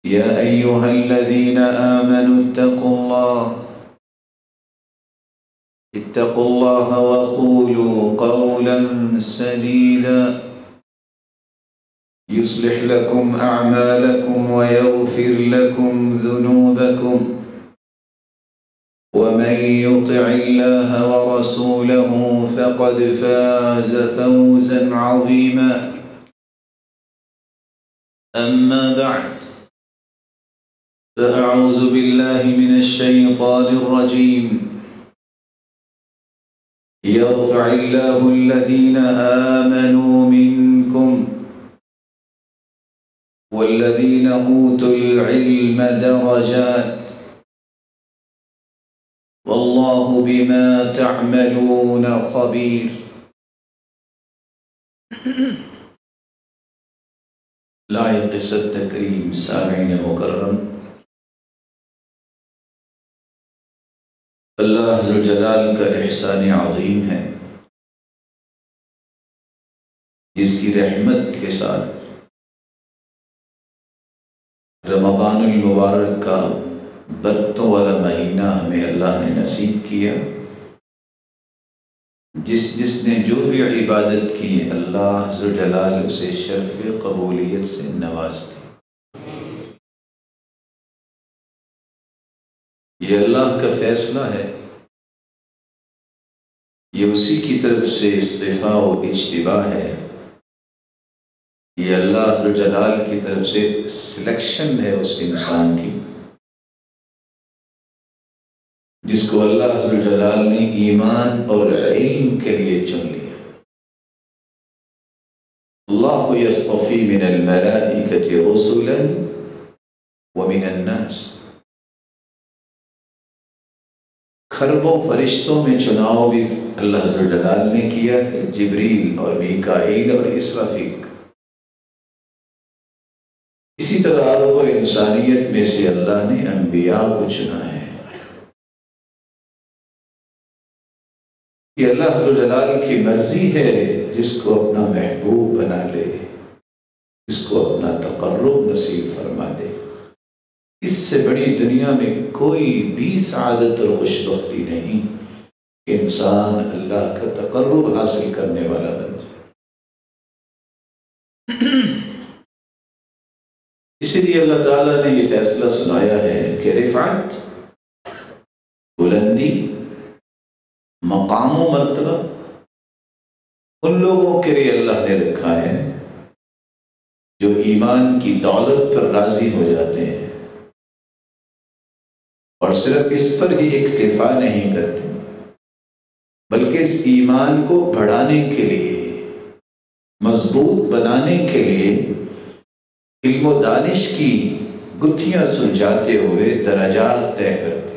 يا أيها الذين آمنوا اتقوا الله وقولوا قولا سديدا يصلح لكم أعمالكم ويغفر لكم ذنوبكم ومن يطع الله ورسوله فقد فاز فوزا عظيما أما بعد فأعوذ بالله من الشيطان الرجيم يرفع الله الذين آمنوا منكم والذين أوتوا العلم درجات والله بما تعملون خبير. لائق تکریم سامعین مکرم، اللہ ذوالجلال کا احسان عظیم ہے جس کی رحمت کے ساتھ رمضان المبارک کا برکتوں والا مہینہ ہمیں اللہ نے نصیب کیا. جس نے جو بھی عبادت کی اللہ ذوالجلال اسے شرف قبولیت سے نوازتے. یہ اللہ کا فیصلہ ہے، یہ اسی کی طرف سے استفاء و اجتباء ہے، یہ اللہ ذوالجلال کی طرف سے سلیکشن ہے اس انسان کی جس کو اللہ ذوالجلال نے ایمان اور علم کے لیے چن لیا. اللہ یصطفی من الملائکۃ رسلا ومن الناس. کھربوں فرشتوں میں چناؤ بھی اللہ ذوالجلال نے کیا ہے، جبریل اور میکائیل اور اسرافیل کا. اسی طرح عرب و انسانیت میں سے اللہ نے انبیاء کو چنا ہے. یہ اللہ ذوالجلال کی مرضی ہے جس کو اپنا محبوب بنا لے، جس کو اپنا تقرب نصیب فرما دے. اس سے بڑی دنیا میں کوئی بھی سعادت اور خوشبختی نہیں کہ انسان اللہ کا تقرب حاصل کرنے والا بن جائے. اسی لیے اللہ تعالیٰ نے یہ فیصلہ سنایا ہے کہ رفعت، بلندی، مقام و مرتبہ ان لوگوں کے لیے اللہ نے رکھا ہے جو ایمان کی دولت پر راضی ہو جاتے ہیں اور صرف اس پر ہی اکتفا نہیں کرتے بلکہ اس ایمان کو بڑھانے کے لیے، مضبوط بنانے کے لیے علم و دانش کی گتھیاں سلجھاتے ہوئے درجات طے کرتے.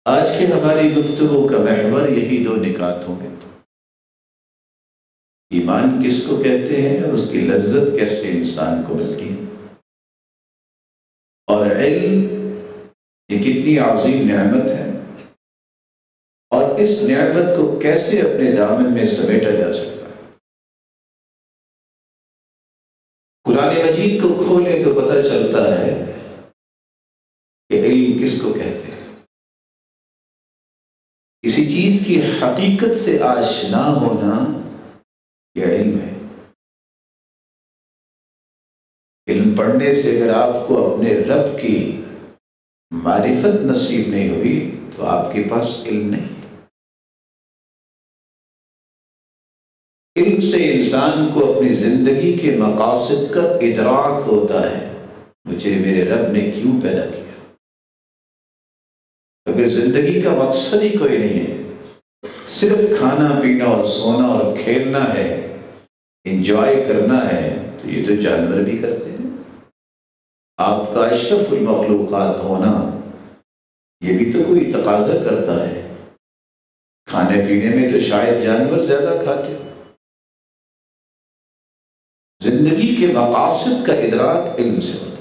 آج کی ہماری گفتگو کا محور یہی دو نکات ہوں گے. ایمان کس کو کہتے ہیں اور اس کی لذت کیسے انسان کو ملتی ہے، اور علم یہ کتنی عظیم نعمت ہے اور اس نعمت کو کیسے اپنے دامن میں سمیٹا جا سکتا ہے. قرآن مجید کو کھولیں تو پتہ چلتا ہے کہ علم کس کو کہتے ہیں. کسی چیز کی حقیقت سے آشنا ہونا یہ علم ہے. علم پڑھنے سے اگر آپ کو اپنے رب کی معرفت نصیب نہیں ہوئی تو آپ کے پاس علم نہیں. علم سے انسان کو اپنی زندگی کے مقاصد کا ادراک ہوتا ہے، مجھے میرے رب نے کیوں پیدا کیا. اگر زندگی کا مقصد ہی کوئی نہیں ہے، صرف کھانا پینا اور سونا اور کھیلنا ہے، انجوائے کرنا ہے، تو یہ تو جانور بھی کرتے ہیں. آپ کا اشرف المخلوقات ہونا یہ بھی تو کوئی تقاضا کرتا ہے. کھانے پینے میں تو شاید جانور زیادہ کھاتے ہیں. زندگی کے مقاصد کا ادراک علم سے ہوتا ہے.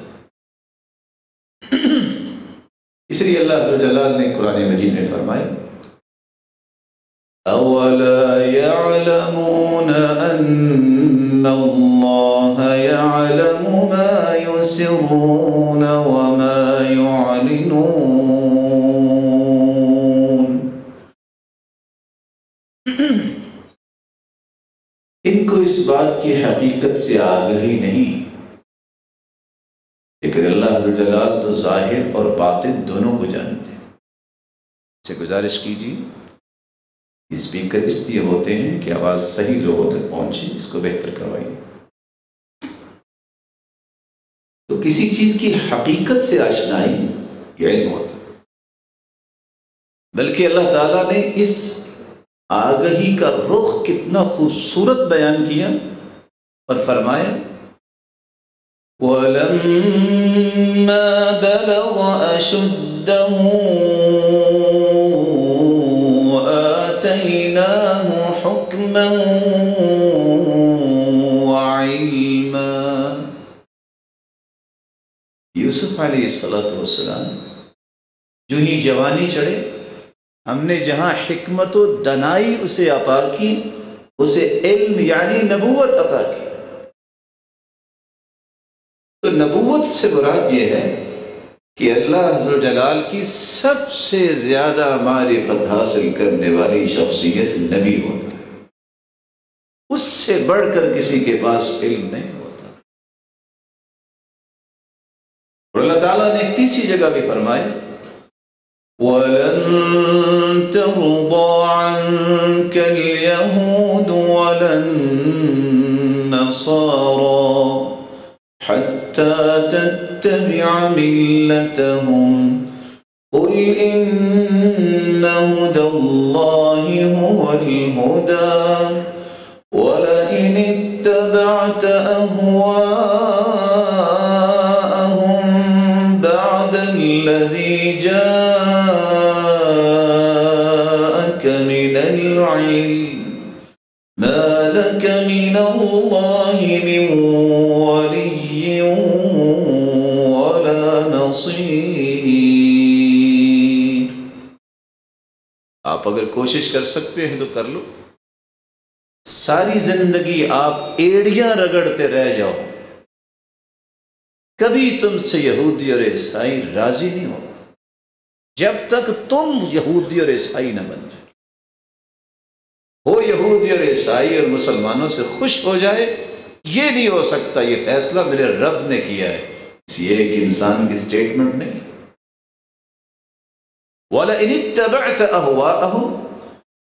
اس لیے اللہ عز و جلال نے قرآن مجید میں فرمایا أَوَلَا يَعْلَمُونَ أَنَّ اللَّهَ يسرون وما يعلنون۔ ان کو اس بات کی حقیقت سے آگہی نہیں، لیکن اللہ عز و جلال تو ظاہر اور باطن دونوں کو جانتے ہیں۔ سے گزارش کیجیے، اسپیکر اس لیے ہوتے ہیں کہ آواز صحیح لوگوں تک پہنچے، اس کو بہتر کروائیے۔ تو کسی چیز کی حقیقت سے آشنائی یہ علم ہوتا ہے، بلکہ اللہ تعالیٰ نے اس آگہی کا رخ کتنا خوبصورت بیان کیا اور فرمایا وَلَمَّا بَلَغَ أَشُدَّهُ آتَيْنَاهُ حُكْمًا وَعِلْمًا۔ یوسف علیہ السلام جو ہی جوانی چڑھے، ہم نے جہاں حکمت و دانائی اسے عطا کی، اسے علم یعنی نبوت عطا کی۔ تو نبوت سے مراد یہ ہے کہ اللہ عز و جلال کی سب سے زیادہ معرفت حاصل کرنے والی شخصیت نبی ہوتا ہے، اس سے بڑھ کر کسی کے پاس علم نہیں ہوتا۔ اور اللہ تعالیٰ نے ایک تیسری جگہ بھی فرمایا وَلَن تَرْضَىٰ عَنكَ الْيَهُودُ وَلَا النَّصَارَىٰ حَتَّىٰ تَتَّبِعَ مِلَّتَهُمْ قُلْ إِنَّ هُدَى اللَّهِ هُوَ الْهُدَىٰ وَلَئِنِ اتَّبَعْتَ أَهْوَاءَهُمْ بَعْدَ الَّذِي جَاءَكَ مِنَ الْعِلْمِ مَا لَكَ مِنَ اللَّهِ مِنْ وَلِيٍّ وَلَا نَصِيرٍ۔ آپ اگر کوشش کر سکتے ہیں تو کر لو، ساری زندگی آپ ایڑیاں رگڑتے رہ جاؤ، کبھی تم سے یہودی اور عیسائی راضی نہیں ہو جب تک تم یہودی اور عیسائی نہ بن جائے۔ وہ یہودی اور عیسائی اور مسلمانوں سے خوش ہو جائے، یہ نہیں ہو سکتا، یہ فیصلہ میرے رب نے کیا ہے، یہ ایک انسان کی سٹیٹمنٹ نہیں۔ وَلَئِنِ اتَّبَعْتَ أَهْوَاءَهُمْ،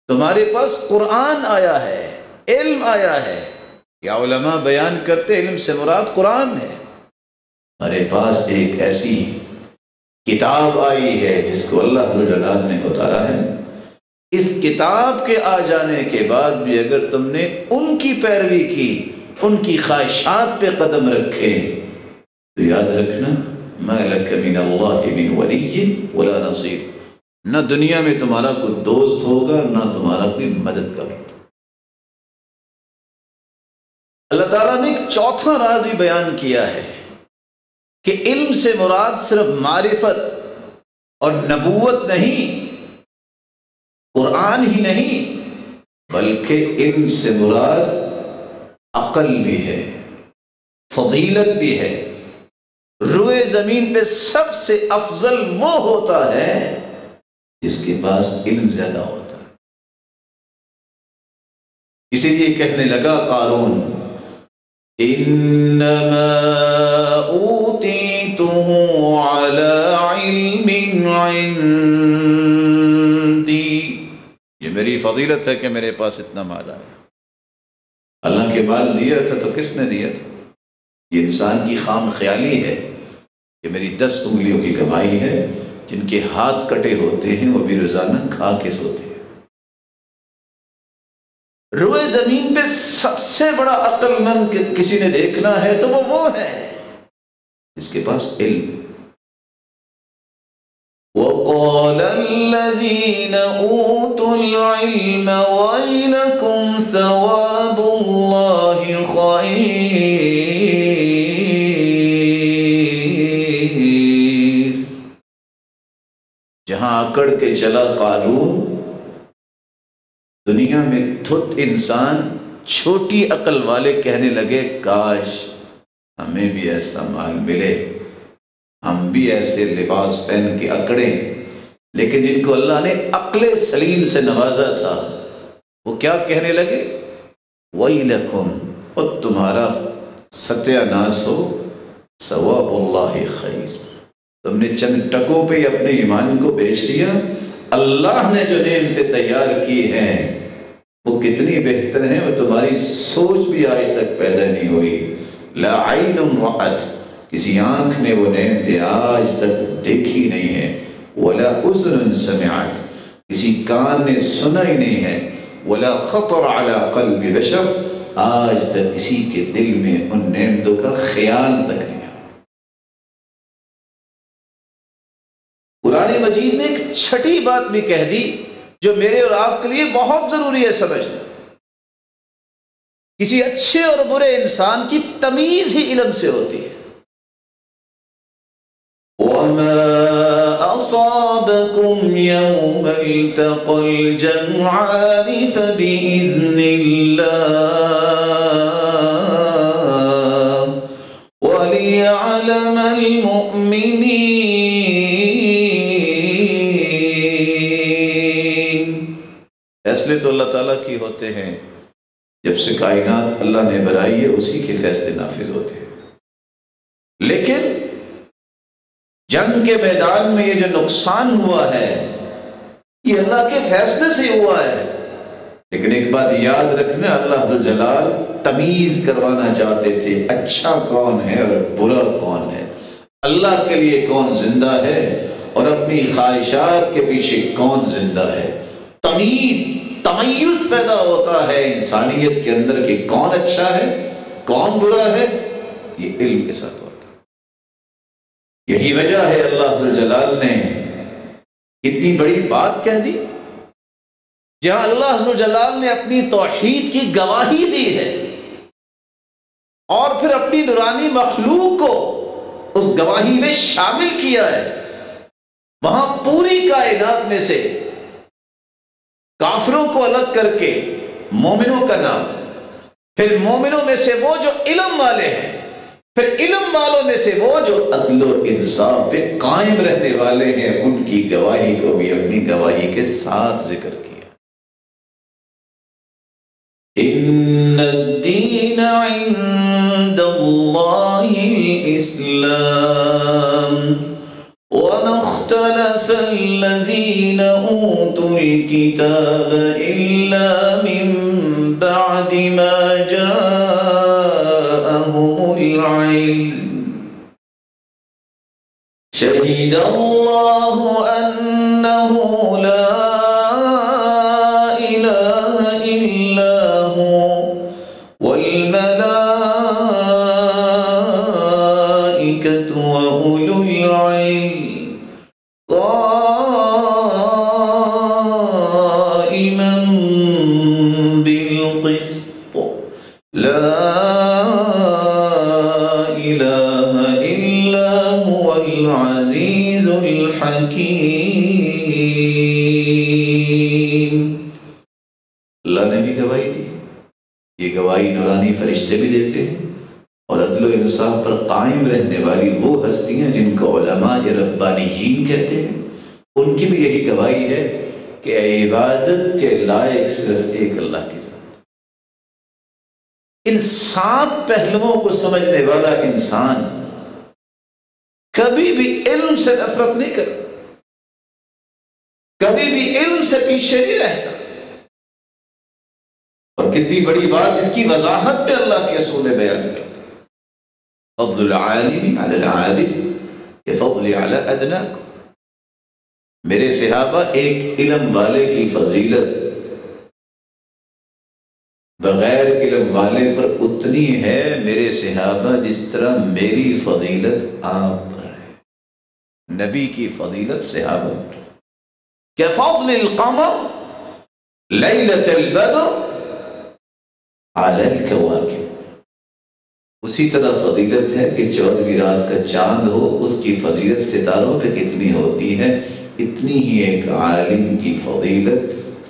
تمہارے پاس قرآن آیا ہے، علم آیا ہے، یا علماء بیان کرتے علم سے مراد قرآن ہے، ہمارے پاس ایک ایسی کتاب آئی ہے جس کو اللہ عز و جلال نے اتارا ہے، اس کتاب کے آ جانے کے بعد بھی اگر تم نے ان کی پیروی کی، ان کی خواہشات پہ قدم رکھے، تو یاد رکھنا مَا لَكَ مِنَ اللَّهِ مِنْ وَلِيٍّ وَلَا نَصِيرٍ، نہ دنیا میں تمہارا کوئی دوست ہوگا نہ تمہارا کوئی مددگار۔ اللہ تعالیٰ نے ایک چوتھا راز بھی بیان کیا ہے کہ علم سے مراد صرف معرفت اور نبوت نہیں، قرآن ہی نہیں، بلکہ علم سے مراد عقل بھی ہے، فضیلت بھی ہے۔ روئے زمین پہ سب سے افضل وہ ہوتا ہے جس کے پاس علم زیادہ ہوتا ہے۔ اسی لیے کہنے لگا قارون انما اوتیتہ علی علم عندی، یہ میری فضیلت ہے کہ میرے پاس اتنا مال آیا۔ اللہ کے مال دیا تھا تو کس نے دیا تھا؟ یہ انسان کی خام خیالی ہے کہ میری 10 انگلیوں کی کمائی ہے، جن کے ہاتھ کٹے ہوتے ہیں وہ بھی روزانہ کھا کے سوتے ہیں۔ روئے زمین پہ سب سے بڑا عقل مند کسی نے دیکھنا ہے تو وہ ہے جس کے پاس علم۔ وَقَالَ الَّذِينَ أُوتُوا الْعِلْمَ وَيْلَكُمْ ثَوَابُ اللَّهِ خَيْرٌ۔ جہاں اکڑ کے چلا قارون، دنیا میں دھت انسان چھوٹی عقل والے کہنے لگے کاش ہمیں بھی ایسا مال ملے، ہم بھی ایسے لباس پہن کے اکڑیں۔ لیکن جن کو اللہ نے عقل سلیم سے نوازا تھا وہ کیا کہنے لگے؟ وَيْلَكُمْ، اور تمہارا ستیہ ناس ہو، ثواب اللہ خیر، تم نے چند ٹکوں پہ اپنے ایمان کو بیچ دیا۔ اللہ نے جو نعمتیں تیار کی ہیں وہ کتنی بہتر ہیں، وہ تمہاری سوچ بھی آج تک پیدا نہیں ہوئی۔ لا عین رأت، کسی آنکھ نے وہ نعمتیں آج تک دیکھی نہیں ہیں۔ ولا اذن سمعت، کسی کان نے سنا ہی نہیں ہے۔ ولا خطر علی قلب بشر، آج تک کسی کے دل میں ان نعمتوں کا خیال تک نہیں آیا۔ قرآن مجید نے ایک چھٹی بات بھی کہہ دی جو میرے اور آپ کے لیے بہت ضروری ہے سمجھنا۔ کسی اچھے اور برے انسان کی تمیز ہی علم سے ہوتی ہے۔ وَمَا أَصَابَكُمْ يَوْمَ الْتَقَى الْجَمْعَانِ فَبِإِذْنِ اللَّهِ وَلِيَعْلَمَ الْمُؤْمِنِينَ۔ فیصلے تو اللہ تعالیٰ کی ہوتے ہیں، جب سے کائنات اللہ نے بنائی ہے اسی کے فیصلے نافذ ہوتے ہیں۔ لیکن جنگ کے میدان میں یہ جو نقصان ہوا ہے یہ اللہ کے فیصلے سے ہوا ہے۔ لیکن ایک بات یاد رکھنا، اللہ ذوالجلال تمیز کروانا چاہتے تھے اچھا کون ہے اور برا کون ہے، اللہ کے لیے کون زندہ ہے اور اپنی خواہشات کے پیچھے کون زندہ ہے۔ تمیز پیدا ہوتا ہے انسانیت کے اندر کہ کون اچھا ہے کون برا ہے، یہ علم کے ساتھ ہوتا ہے۔ یہی وجہ ہے اللہ ذوالجلال نے اتنی بڑی بات کہہ دی، جہاں اللہ ذوالجلال نے اپنی توحید کی گواہی دی ہے اور پھر اپنی نورانی مخلوق کو اس گواہی میں شامل کیا ہے، وہاں پوری کائنات میں سے کافروں کو الگ کر کے مومنوں کا نام، پھر مومنوں میں سے وہ جو علم والے ہیں، پھر علم والوں میں سے وہ جو عدل و انصاف پہ قائم رہنے والے ہیں، ان کی گواہی کو بھی اپنی گواہی کے ساتھ ذکر کیا۔ ان الدین عند اللہ الاسلام وما اختلف الذين اوتوا الكتاب الا من بعد ما جاءهم العلم شهد الله انه لا اله الا هو والملائكة وأولو العلم قائما بالقسط لا إله إلا هو العزيز الحكيم۔ اللہ نے بھی گواہی دی، یہ گواہی نورانی فرشتے بھی دیتے ہیں، اور عدل و انصاف پر قائم رہنے والی وہ ہستیاں جن کو علماء ربانیین کہتے ہیں، ان کی بھی یہی گواہی ہے کہ عبادت کے لائق صرف ایک اللہ کی ذات۔ ان 7 پہلوؤں کو سمجھنے والا انسان کبھی بھی علم سے نفرت نہیں کرتا، کبھی بھی علم سے پیچھے نہیں رہتا۔ اور کتنی بڑی بات اس کی وضاحت پہ اللہ کے رسول نے بیان کرتے، فضل العالم علی العابد کفضل علی ادناکم۔ میرے صحابہ ایک علم والے کی فضیلت بغیر علم والے پر اتنی ہے میرے صحابہ جس طرح میری فضیلت آپ پر ہے، نبی کی فضیلت صحابہ پر کفضل القمر لیلۃ البدر علی الکواکب۔ اسی طرح فضیلت ہے کہ 14ویں رات کا چاند ہو، اس کی فضیلت ستاروں پہ کتنی ہوتی ہے، اتنی ہی ایک عالم کی فضیلت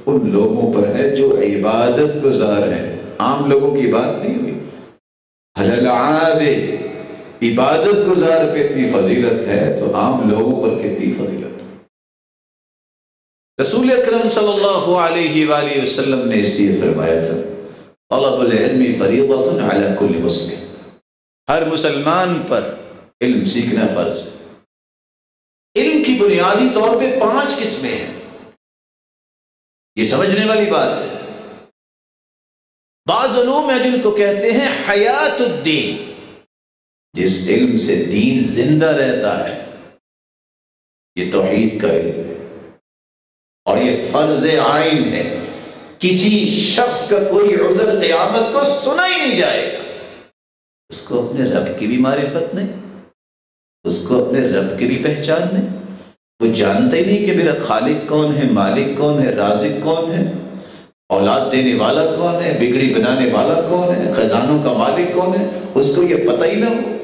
ان لوگوں پر ہے جو عبادت گزار ہیں۔ عام لوگوں کی بات نہیں ہوئی۔ علی العابد، عبادت گزار پہ اتنی فضیلت ہے تو عام لوگوں پر کتنی فضیلت ہے۔ رسول اکرم صلی اللہ علیہ وآلہ وسلم نے اس لیے فرمایا تھا طلب العلم فریضۃ علی کل مسلم، ہر مسلمان پر علم سیکھنا فرض ہے۔ علم کی بنیادی طور پہ 5 قسمیں ہیں، یہ سمجھنے والی بات ہے۔ بعض علوم ہیں جن کو کہتے ہیں حیات الدین، جس علم سے دین زندہ رہتا ہے، یہ توحید کا علم ہے اور یہ فرض عین ہے۔ کسی شخص کا کوئی عذر قیامت کو سنا ہی نہیں جائے گا، اس کو اپنے رب کی بھی معرفت نہیں، اس کو اپنے رب کی بھی پہچان نہیں، وہ جانتا ہی نہیں کہ میرا خالق کون ہے، مالک کون ہے، رازق کون ہے، اولاد دینے والا کون ہے، بگڑی بنانے والا کون ہے، خزانوں کا مالک کون ہے، اس کو یہ پتہ ہی نہ ہو۔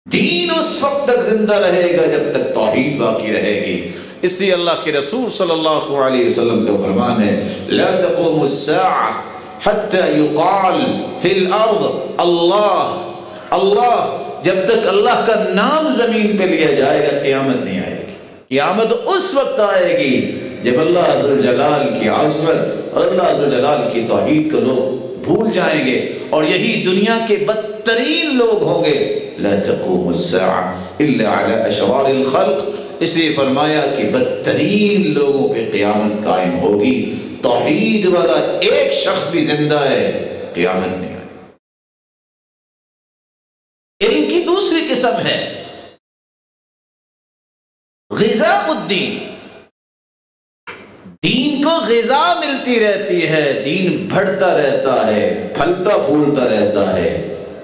دین اس وقت تک زندہ رہے گا جب تک توحید باقی رہے گی۔ اس لیے اللہ کے رسول صلی اللہ علیہ وسلم کا فرمان ہے لا تقوم الساعة حتى يقال في الارض اللہ اللہ، جب تک اللہ کا نام زمین پہ لیا جائے گا قیامت نہیں آئے گی۔ قیامت اس وقت آئے گی جب اللہ عز و جلال کی عظمت اور اللہ عز و جلال کی توحید کو لوگ بھول جائیں گے، اور یہی دنیا کے بدترین لوگ ہوں گے۔ لا تقوم الساعة الا على اشرار الخلق، اس لیے فرمایا کہ بدترین لوگوں پہ قیامت قائم ہوگی۔ توحید والا ایک شخص بھی زندہ ہے قیامت نہیں آئے۔ علم کی دوسری قسم ہے غذاء الدین، دین کو غذا ملتی رہتی ہے، دین بڑھتا رہتا ہے، پھلتا پھولتا رہتا ہے۔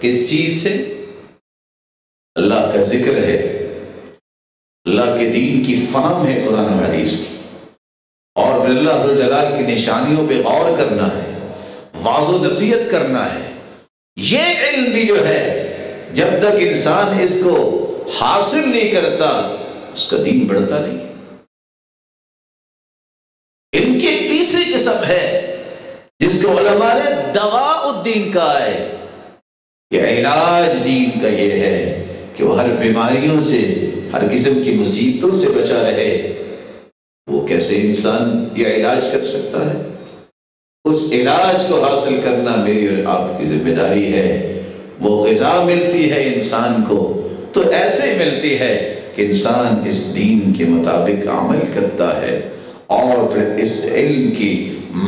کس چیز سے؟ اللہ کا ذکر ہے، اللہ کے دین کی فہم ہے قرآن و حدیث کی، اور پھر اللہ عز و جلال کی نشانیوں پہ غور کرنا ہے، واعظ و نصیحت کرنا ہے۔ یہ علم بھی جو ہے جب تک انسان اس کو حاصل نہیں کرتا اس کا دین بڑھتا نہیں۔ علم کی ایک تیسری قسم ہے جس کو علماء نے دواء الدین کہا ہے، کہ علاج دین کا یہ ہے کہ وہ ہر بیماریوں سے، ہر قسم کی مصیبتوں سے بچا رہے۔ وہ کیسے انسان یہ علاج کر سکتا ہے؟ اس علاج کو حاصل کرنا میری اور آپ کی ذمہ داری ہے۔ وہ غذا ملتی ہے انسان کو تو ایسے ملتی ہے کہ انسان اس دین کے مطابق عمل کرتا ہے اور پھر اس علم کی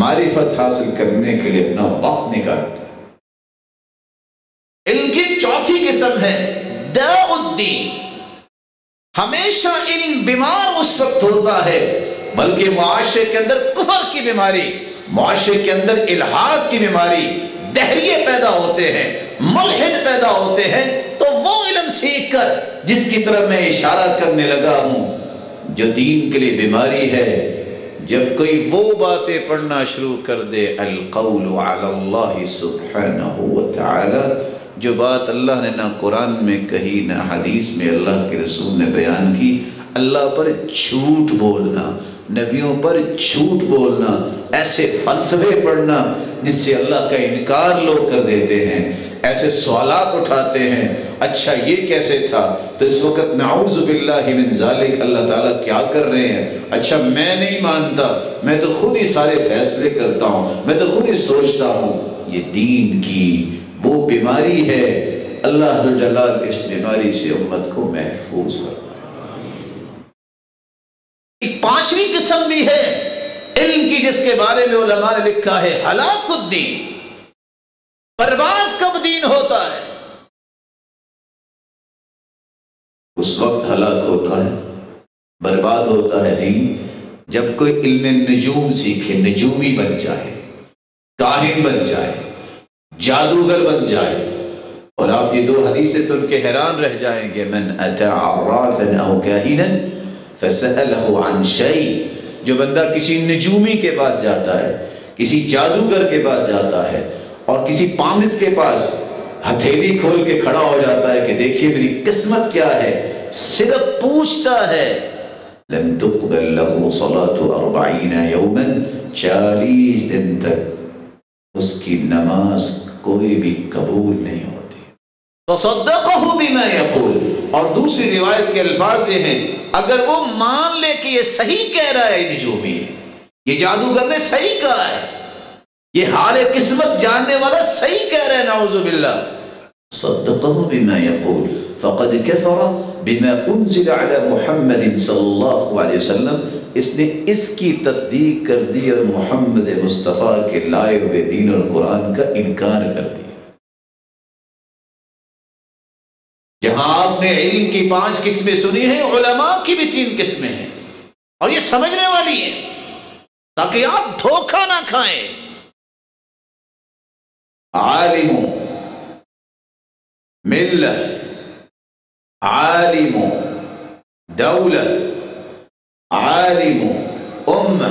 معرفت حاصل کرنے کے لیے اپنا وقت نکالتا ہے۔ علم کی چوتھی قسم ہے داء الدین، ہمیشہ علم بیمار اس وقت ہوتا ہے بلکہ معاشرے کے اندر کفر کی بیماری، معاشرے کے اندر الحاد کی بیماری، دہریے پیدا ہوتے ہیں، ملحد پیدا ہوتے ہیں، تو وہ علم سیکھ کر جس کی طرف میں اشارہ کرنے لگا ہوں جو دین کے لیے بیماری ہے، جب کوئی وہ باتیں پڑھنا شروع کر دے القول علی اللہ سبحانہ وتعالی، جو بات اللہ نے نہ قرآن میں کہی نہ حدیث میں اللہ کے رسول نے بیان کی، اللہ پر جھوٹ بولنا، نبیوں پر جھوٹ بولنا، ایسے فلسفے پڑھنا جس سے اللہ کا انکار لوگ کر دیتے ہیں، ایسے سوالات اٹھاتے ہیں اچھا یہ کیسے تھا، تو اس وقت نعوذ باللہ من ذالک اللہ تعالیٰ کیا کر رہے ہیں، اچھا میں نہیں مانتا، میں تو خود ہی سارے فیصلے کرتا ہوں، میں تو خود ہی سوچتا ہوں۔ یہ دین کی وہ بیماری ہے، اللہ جلال اس بیماری سے امت کو محفوظ فرمائے۔ ایک پانچویں قسم بھی ہے علم کی جس کے بارے میں علماء نے لکھا ہے ہلاک الدین، برباد کب دین ہوتا ہے؟ اس وقت ہلاک ہوتا ہے، برباد ہوتا ہے دین جب کوئی علم نجوم سیکھے، نجومی بن جائے، کاہن بن جائے، جادوگر بن جائے۔ اور آپ یہ دو حدیثیں سن کے حیران رہ جائیں گے، من اتی عرافا او کاہنا فسألہ عن شیء، جو بندہ کسی نجومی کے پاس جاتا ہے، کسی جادوگر کے پاس جاتا ہے اور کسی پامس کے پاس ہتھیلی کھول کے کھڑا ہو جاتا ہے کہ دیکھیے میری قسمت کیا ہے، صرف پوچھتا ہے، لم تقبل له صلاة 40 یوما، 40 دن تک اس کی نماز کوئی بھی قبول نہیں ہوتی۔ فصدقه بما يقول، اور دوسری روایت کے الفاظ یہ ہیں اگر وہ مان لے کہ یہ صحیح کہہ رہا ہے نجومی، یہ جادوگر نے صحیح کہا ہے، یہ حال قسمت جاننے والا صحیح کہہ رہا ہے، نعوذ باللہ، صدقه بما يقول فقد كفر بما انزل على محمد صلی اللہ علیہ وسلم، اس نے اس کی تصدیق کر دی اور محمد مصطفیٰ کے لائے ہوئے دین اور قرآن کا انکار کر دیا۔ جہاں آپ نے علم کی 5 قسمیں سنی ہیں، علماء کی بھی 3 قسمیں ہیں، اور یہ سمجھنے والی ہیں تاکہ آپ دھوکہ نہ کھائیں۔ عالم ملت، عالم دولت، عالم امہ۔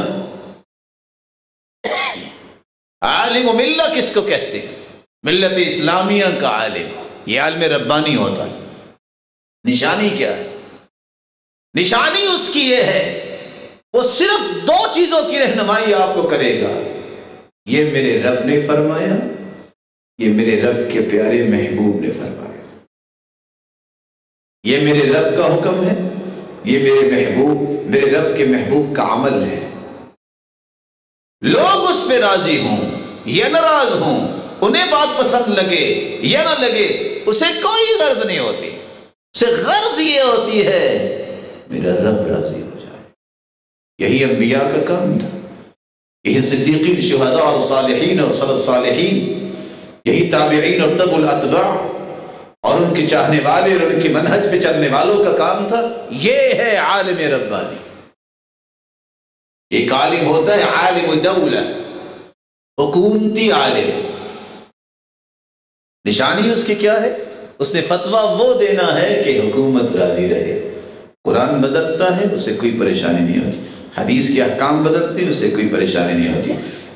عالم ملت کس کو کہتے ہیں؟ ملت اسلامیہ کا عالم، یہ عالم ربانی ہوتا ہے۔ نشانی کیا ہے؟ نشانی اس کی یہ ہے وہ صرف 2 چیزوں کی رہنمائی آپ کو کرے گا، یہ میرے رب نے فرمایا، یہ میرے رب کے پیارے محبوب نے فرمایا، یہ میرے رب کا حکم ہے، یہ میرے رب کے محبوب کا عمل ہے۔ لوگ اس پہ راضی ہوں یا ناراض ہوں، انہیں بات پسند لگے یا نہ لگے، اسے کوئی غرض نہیں ہوتی، اسے غرض یہ ہوتی ہے میرا رب راضی ہو جائے۔ یہی انبیاء کا کام تھا، یہی صدیقین، شہداء اور صالحین اور صلف صالحین، یہی تابعین اور تبع الاتباع اور ان کے چاہنے والے اور ان کے منہج پہ چلنے والوں کا کام تھا۔ یہ ہے عالم ربانی۔ ایک عالم ہوتا ہے عالم دولہ، حکومتی عالم، نشانی اس کی کیا ہے؟ اس نے فتویٰ وہ دینا ہے کہ حکومت راضی رہے۔ قرآن بدلتا ہے، اسے کوئی پریشانی نہیں ہوتی، حدیث کے احکام بدلتے ہیں، اسے کوئی پریشانی نہیں ہوتی،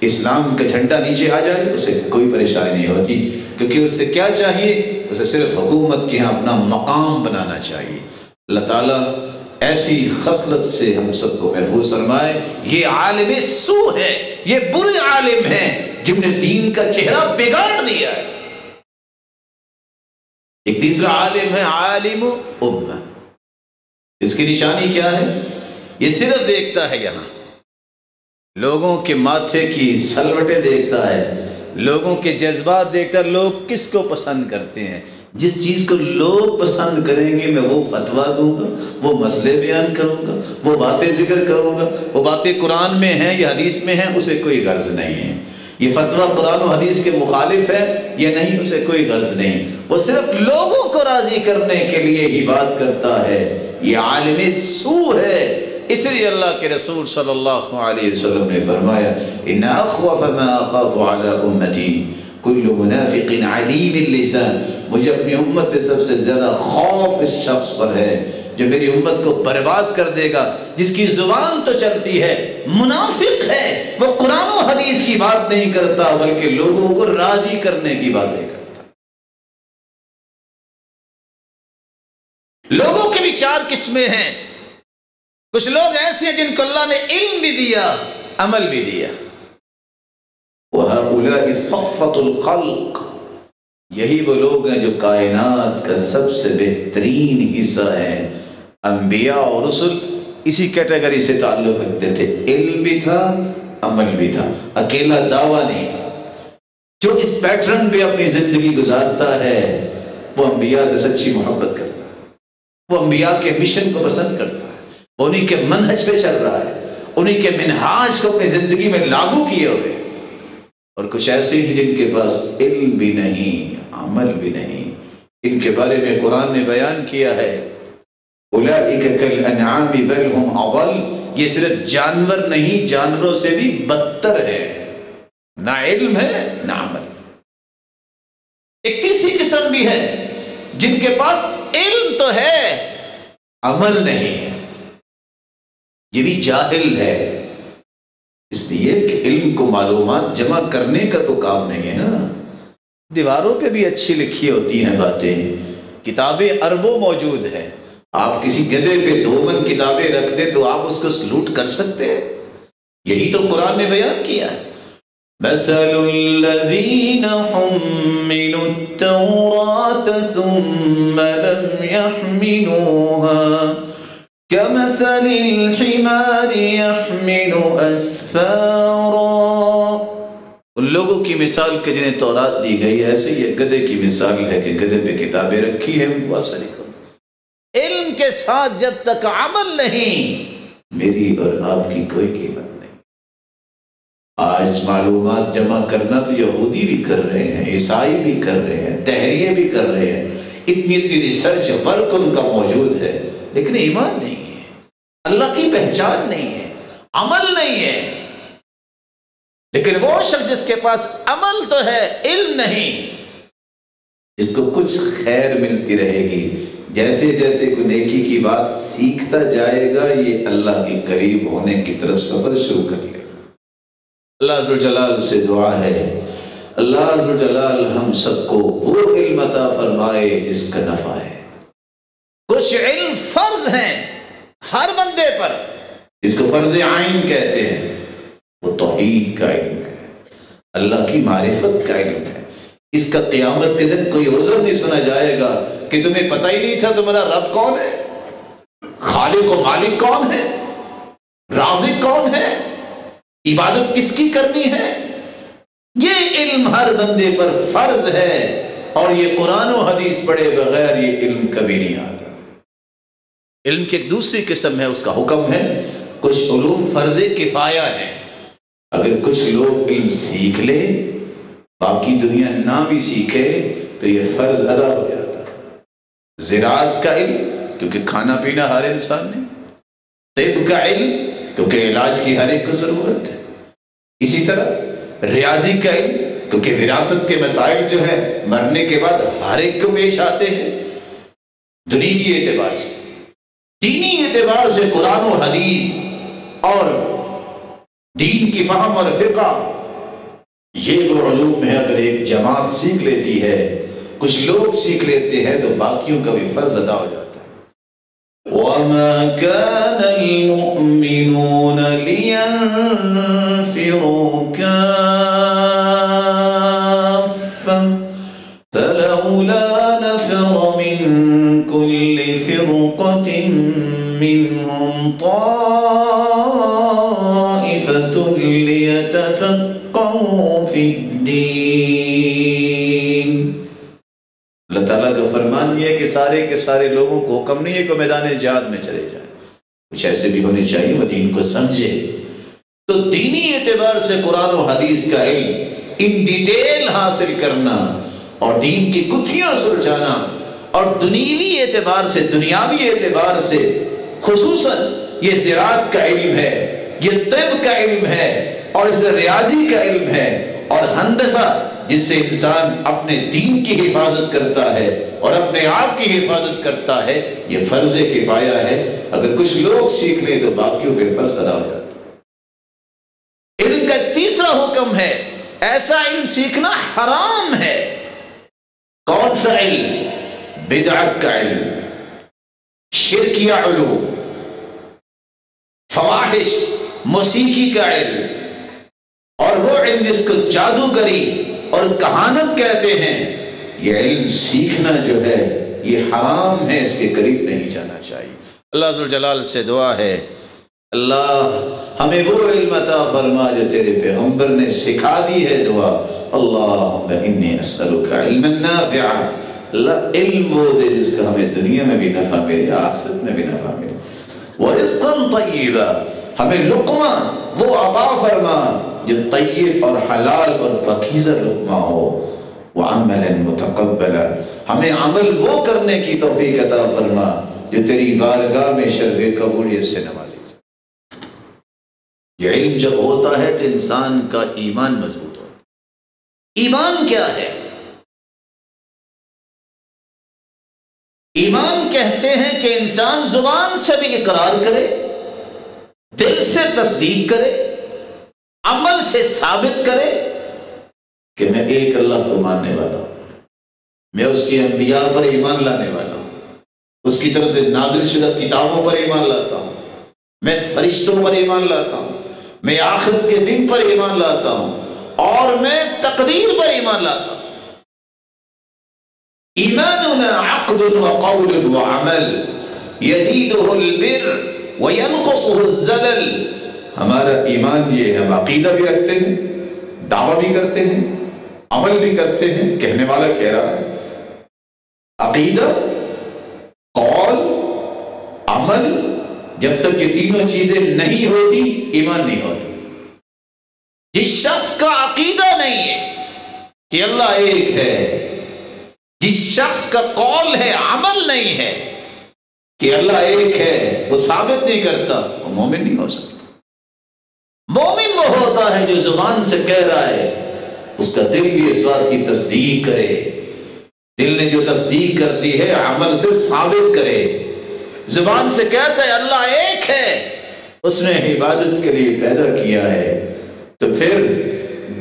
اسلام کا جھنڈا نیچے آ جائے اسے کوئی پریشانی نہیں ہوتی، کیونکہ اس سے کیا چاہیے؟ اسے صرف حکومت کے ہاں اپنا مقام بنانا چاہیے۔ اللہ تعالیٰ ایسی خصلت سے ہم سب کو محفوظ فرمائے۔ یہ عالم سو ہے، یہ برے عالم ہیں جن نے دین کا چہرہ بگاڑ دیا ہے۔ ایک تیسرا عالم ہے عالم امہ، اس کی نشانی کیا ہے؟ یہ صرف دیکھتا ہے یہاں لوگوں کے ماتھے کی سلوٹیں دیکھتا ہے، لوگوں کے جذبات دیکھتا ہے، لوگ کس کو پسند کرتے ہیں، جس چیز کو لوگ پسند کریں گے میں وہ فتویٰ دوں گا، وہ مسئلے بیان کروں گا، وہ باتیں ذکر کروں گا، وہ باتیں قرآن میں ہیں یا حدیث میں ہیں، اسے کوئی غرض نہیں ہے۔ یہ فتویٰ قرآن و حدیث کے مخالف ہے یا نہیں، اسے کوئی غرض نہیں، وہ صرف لوگوں کو راضی کرنے کے لیے ہی بات کرتا ہے۔ یہ عالم سو ہے۔ اس لیے اللہ کے رسول صلی اللہ علیہ وسلم نے فرمایا ان اخوف ما اخاف علی امتی کل منافق علیم اللسان، مجھے اپنی امت پہ سب سے زیادہ خوف اس شخص پر ہے جو میری امت کو برباد کر دے گا، جس کی زبان تو چلتی ہے، منافق ہے، وہ قرآن و حدیث کی بات نہیں کرتا بلکہ لوگوں کو راضی کرنے کی باتیں کرتا۔ لوگوں کی بھی 4 قسمیں ہیں۔ کچھ لوگ ایسے ہیں جن کو اللہ نے علم بھی دیا، عمل بھی دیا۔ وَهَؤُلَاءِ صَفَّةُ الْخَلْقِ، یہی وہ لوگ ہیں جو کائنات کا سب سے بہترین حصہ ہے۔ انبیاء اور رسل اسی کیٹیگری سے تعلق رکھتے تھے، علم بھی تھا، عمل بھی تھا، اکیلا دعویٰ نہیں تھا۔ جو اس پیٹرن پہ اپنی زندگی گزارتا ہے وہ انبیاء سے سچی محبت کرتا ہے، وہ انبیاء کے مشن کو پسند کرتا ہے، وہ انہی کے منہج پہ چل رہا ہے، انہی کے منہاج کو اپنی زندگی میں لاگو کیے ہوئے۔ اور کچھ ایسے ہیں جن کے پاس علم بھی نہیں، عمل بھی نہیں، ان کے بارے میں قرآن نے بیان کیا ہے اولئک کالانعام بل هم اضل، یہ صرف جانور نہیں، جانوروں سے بھی بدتر ہے، نہ علم ہے نہ عمل۔ ایک تیسری قسم بھی ہے جن کے پاس علم تو ہے، عمل نہیں ہے، یہ بھی جاہل ہے، اس لیے کہ علم کو معلومات جمع کرنے کا تو کام نہیں ہے نا۔ دیواروں پہ بھی اچھی لکھی ہوتی ہیں باتیں، کتابیں اربوں موجود ہیں، آپ کسی گدے پہ 2 من کتابیں رکھ دیں تو آپ اس کو سلوٹ کر سکتے ہیں؟ یہی تو قرآن نے بیان کیا ہے۔ مثل الذین حملوا حملوا التوراة ثم لم يحملوها كمثل الحمار يحمل أسفارا. ان لوگوں کی مثال کہ جنہیں تورات دی گئی ایسے یہ گدھے کی مثال ہے کہ گدھے پہ کتابیں رکھی ہیں، ان کو اثر نہیں کرو. علم کے ساتھ جب تک عمل نہیں، میری اور آپ کی کوئی قیمت نہیں. آج معلومات جمع کرنا تو یہودی بھی کر رہے ہیں، عیسائی بھی کر رہے ہیں، دہریے بھی کر رہے ہیں، اتنی ریسرچ ورک ان کا موجود ہے، لیکن ایمان نہیں ہے، اللہ کی پہچان نہیں ہے، عمل نہیں ہے. لیکن وہ شخص جس کے پاس عمل تو ہے، علم نہیں، اس کو کچھ خیر ملتی رہے گی. جیسے جیسے کوئی نیکی کی بات سیکھتا جائے گا یہ اللہ کے قریب ہونے کی طرف سفر شروع کر لے گا. اللہ ذوالجلال سے دعا ہے، اللہ ذوالجلال ہم سب کو وہ علم عطا فرمائے جس کا نفع ہے. کچھ علم فرض ہیں ہر بندے پر، اس کو فرض عین کہتے ہیں. وہ توحید کا علم ہے، اللہ کی معرفت کا علم ہے. اس کا قیامت کے دن کوئی عذر نہیں سنا جائے گا کہ تمہیں پتہ ہی نہیں تھا تمہارا رب کون ہے، خالق و مالک کون ہے، رازق کون ہے، عبادت کس کی کرنی ہے. یہ علم ہر بندے پر فرض ہے، اور یہ قرآن و حدیث پڑھے بغیر یہ علم کبھی نہیں آتا. علم کی ایک دوسری قسم ہے، اس کا حکم ہے کچھ علوم فرض کفایہ ہے. اگر کچھ لوگ علم سیکھ لے باقی دنیا نہ بھی سیکھے تو یہ فرض ادا ہو جاتا ہے. زراعت کا علم کیونکہ کھانا پینا ہر انسان نے، طب کا علم کیونکہ علاج کی ہر ایک کو ضرورت ہے. اسی طرح ریاضی کا علم کیونکہ وراثت کے مسائل جو ہے مرنے کے بعد ہر ایک کو پیش آتے ہیں. دنیوی اعتبار سے، دینی اعتبار سے قرآن و حدیث اور دین کی فہم اور فقہ، یہ وہ علوم ہے اگر ایک جماعت سیکھ لیتی ہے، کچھ لوگ سیکھ لیتے ہیں تو باقیوں کا بھی فرض ادا ہو جاتا ہے. وَمَا كَانَ الْمُؤْمِنُونَ لِيَنْفِرُوا كَافَّةً فَلَوْلَا نَفَرَ مِنْ كُلِّ فِرْقَةٍ مِّنْهُمْ طَائِفَةٌ لِيَتَفَقَّهُوا فِي الدِّينِ. اللہ تعالیٰ کا فرمان یہ ہے کہ سارے کے سارے لوگوں کو حکم نہیں ہے کہ میدان جہاد میں چلے جائیں، کچھ ایسے بھی ہونے چاہیے وہ دین کو سمجھے. تو دینی اعتبار سے قرآن و حدیث کا علم ان ڈیٹیل حاصل کرنا اور دین کی گتھیاں سلجھانا، اور دنیوی اعتبار سے، دنیاوی اعتبار سے خصوصاً یہ زراعت کا علم ہے، یہ طب کا علم ہے، اور اس ریاضی کا علم ہے، اور ہندسہ جس سے انسان اپنے دین کی حفاظت کرتا ہے اور اپنے آپ کی حفاظت کرتا ہے، یہ فرض کفایہ ہے. اگر کچھ لوگ سیکھ لیں تو باقیوں پہ فرض ادا ہو جاتا ہے. علم کا تیسرا حکم ہے، ایسا علم سیکھنا حرام ہے. کون سا علم؟ بدعت کا علم، شرکیہ علوم، فواحش، موسیقی کا علم، اور وہ علم جس کو جادوگری اور کہانت کہتے ہیں. یہ علم سیکھنا جو ہے یہ حرام ہے، اس کے قریب نہیں جانا چاہیے. اللہ ذوالجلال سے دعا ہے، اللہ ہمیں وہ علم عطا فرما جو تیرے پیغمبر نے سکھا دی ہے. دعا اللہم انی اسألک علما نافعا، اللہ علم وہ دے جس کا ہمیں دنیا میں بھی نفع ملے، آخرت میں بھی نفع ملے. ورزقا طیبا، ہمیں لقمہ وہ عطا فرما جو طیب اور حلال اور پاکیزہ لقمہ ہو. وعملا متقبلا، ہمیں عمل وہ کرنے کی توفیق عطا فرما جو تیری بارگاہ میں شرف قبولیت سے نوازی جائے. یہ علم جب ہوتا ہے تو انسان کا ایمان مضبوط ہوتا ہے. ایمان کیا ہے؟ ایمان کہتے ہیں کہ انسان زبان سے بھی اقرار کرے، دل سے تصدیق کرے، عمل سے ثابت کرے کہ میں ایک اللہ کو ماننے والا ہوں، میں اس کے انبیاء پر ایمان لانے والا ہوں، اس کی طرف سے نازل شدہ کتابوں پر ایمان لاتا ہوں، میں فرشتوں پر ایمان لاتا ہوں، میں آخرت کے دن پر ایمان لاتا ہوں، اور میں تقدیر پر ایمان لاتا ہوں. ایماننا عقد وقول وعمل یزیدہ البر وینقصہ الزلل. ہمارا ایمان یہ ہے، ہم عقیدہ بھی رکھتے ہیں، دعویٰ بھی کرتے ہیں، عمل بھی کرتے ہیں. کہنے والا کہہ رہا ہے عقیدہ، قول، عمل، جب تک یہ تینوں چیزیں نہیں ہوتی ایمان نہیں ہوتا. جس شخص کا عقیدہ نہیں ہے کہ اللہ ایک ہے، جس شخص کا قول ہے، عمل نہیں ہے کہ اللہ ایک ہے، وہ ثابت نہیں کرتا، وہ مومن نہیں ہو سکتا. مومن وہ ہوتا ہے جو زبان سے کہہ رہا ہے، اس کا دل بھی اس بات کی تصدیق کرے. دل نے جو تصدیق کرتی ہے عمل سے ثابت کرے. زبان سے کہتا ہے اللہ ایک ہے، اس نے عبادت کے لیے پیدا کیا ہے، تو پھر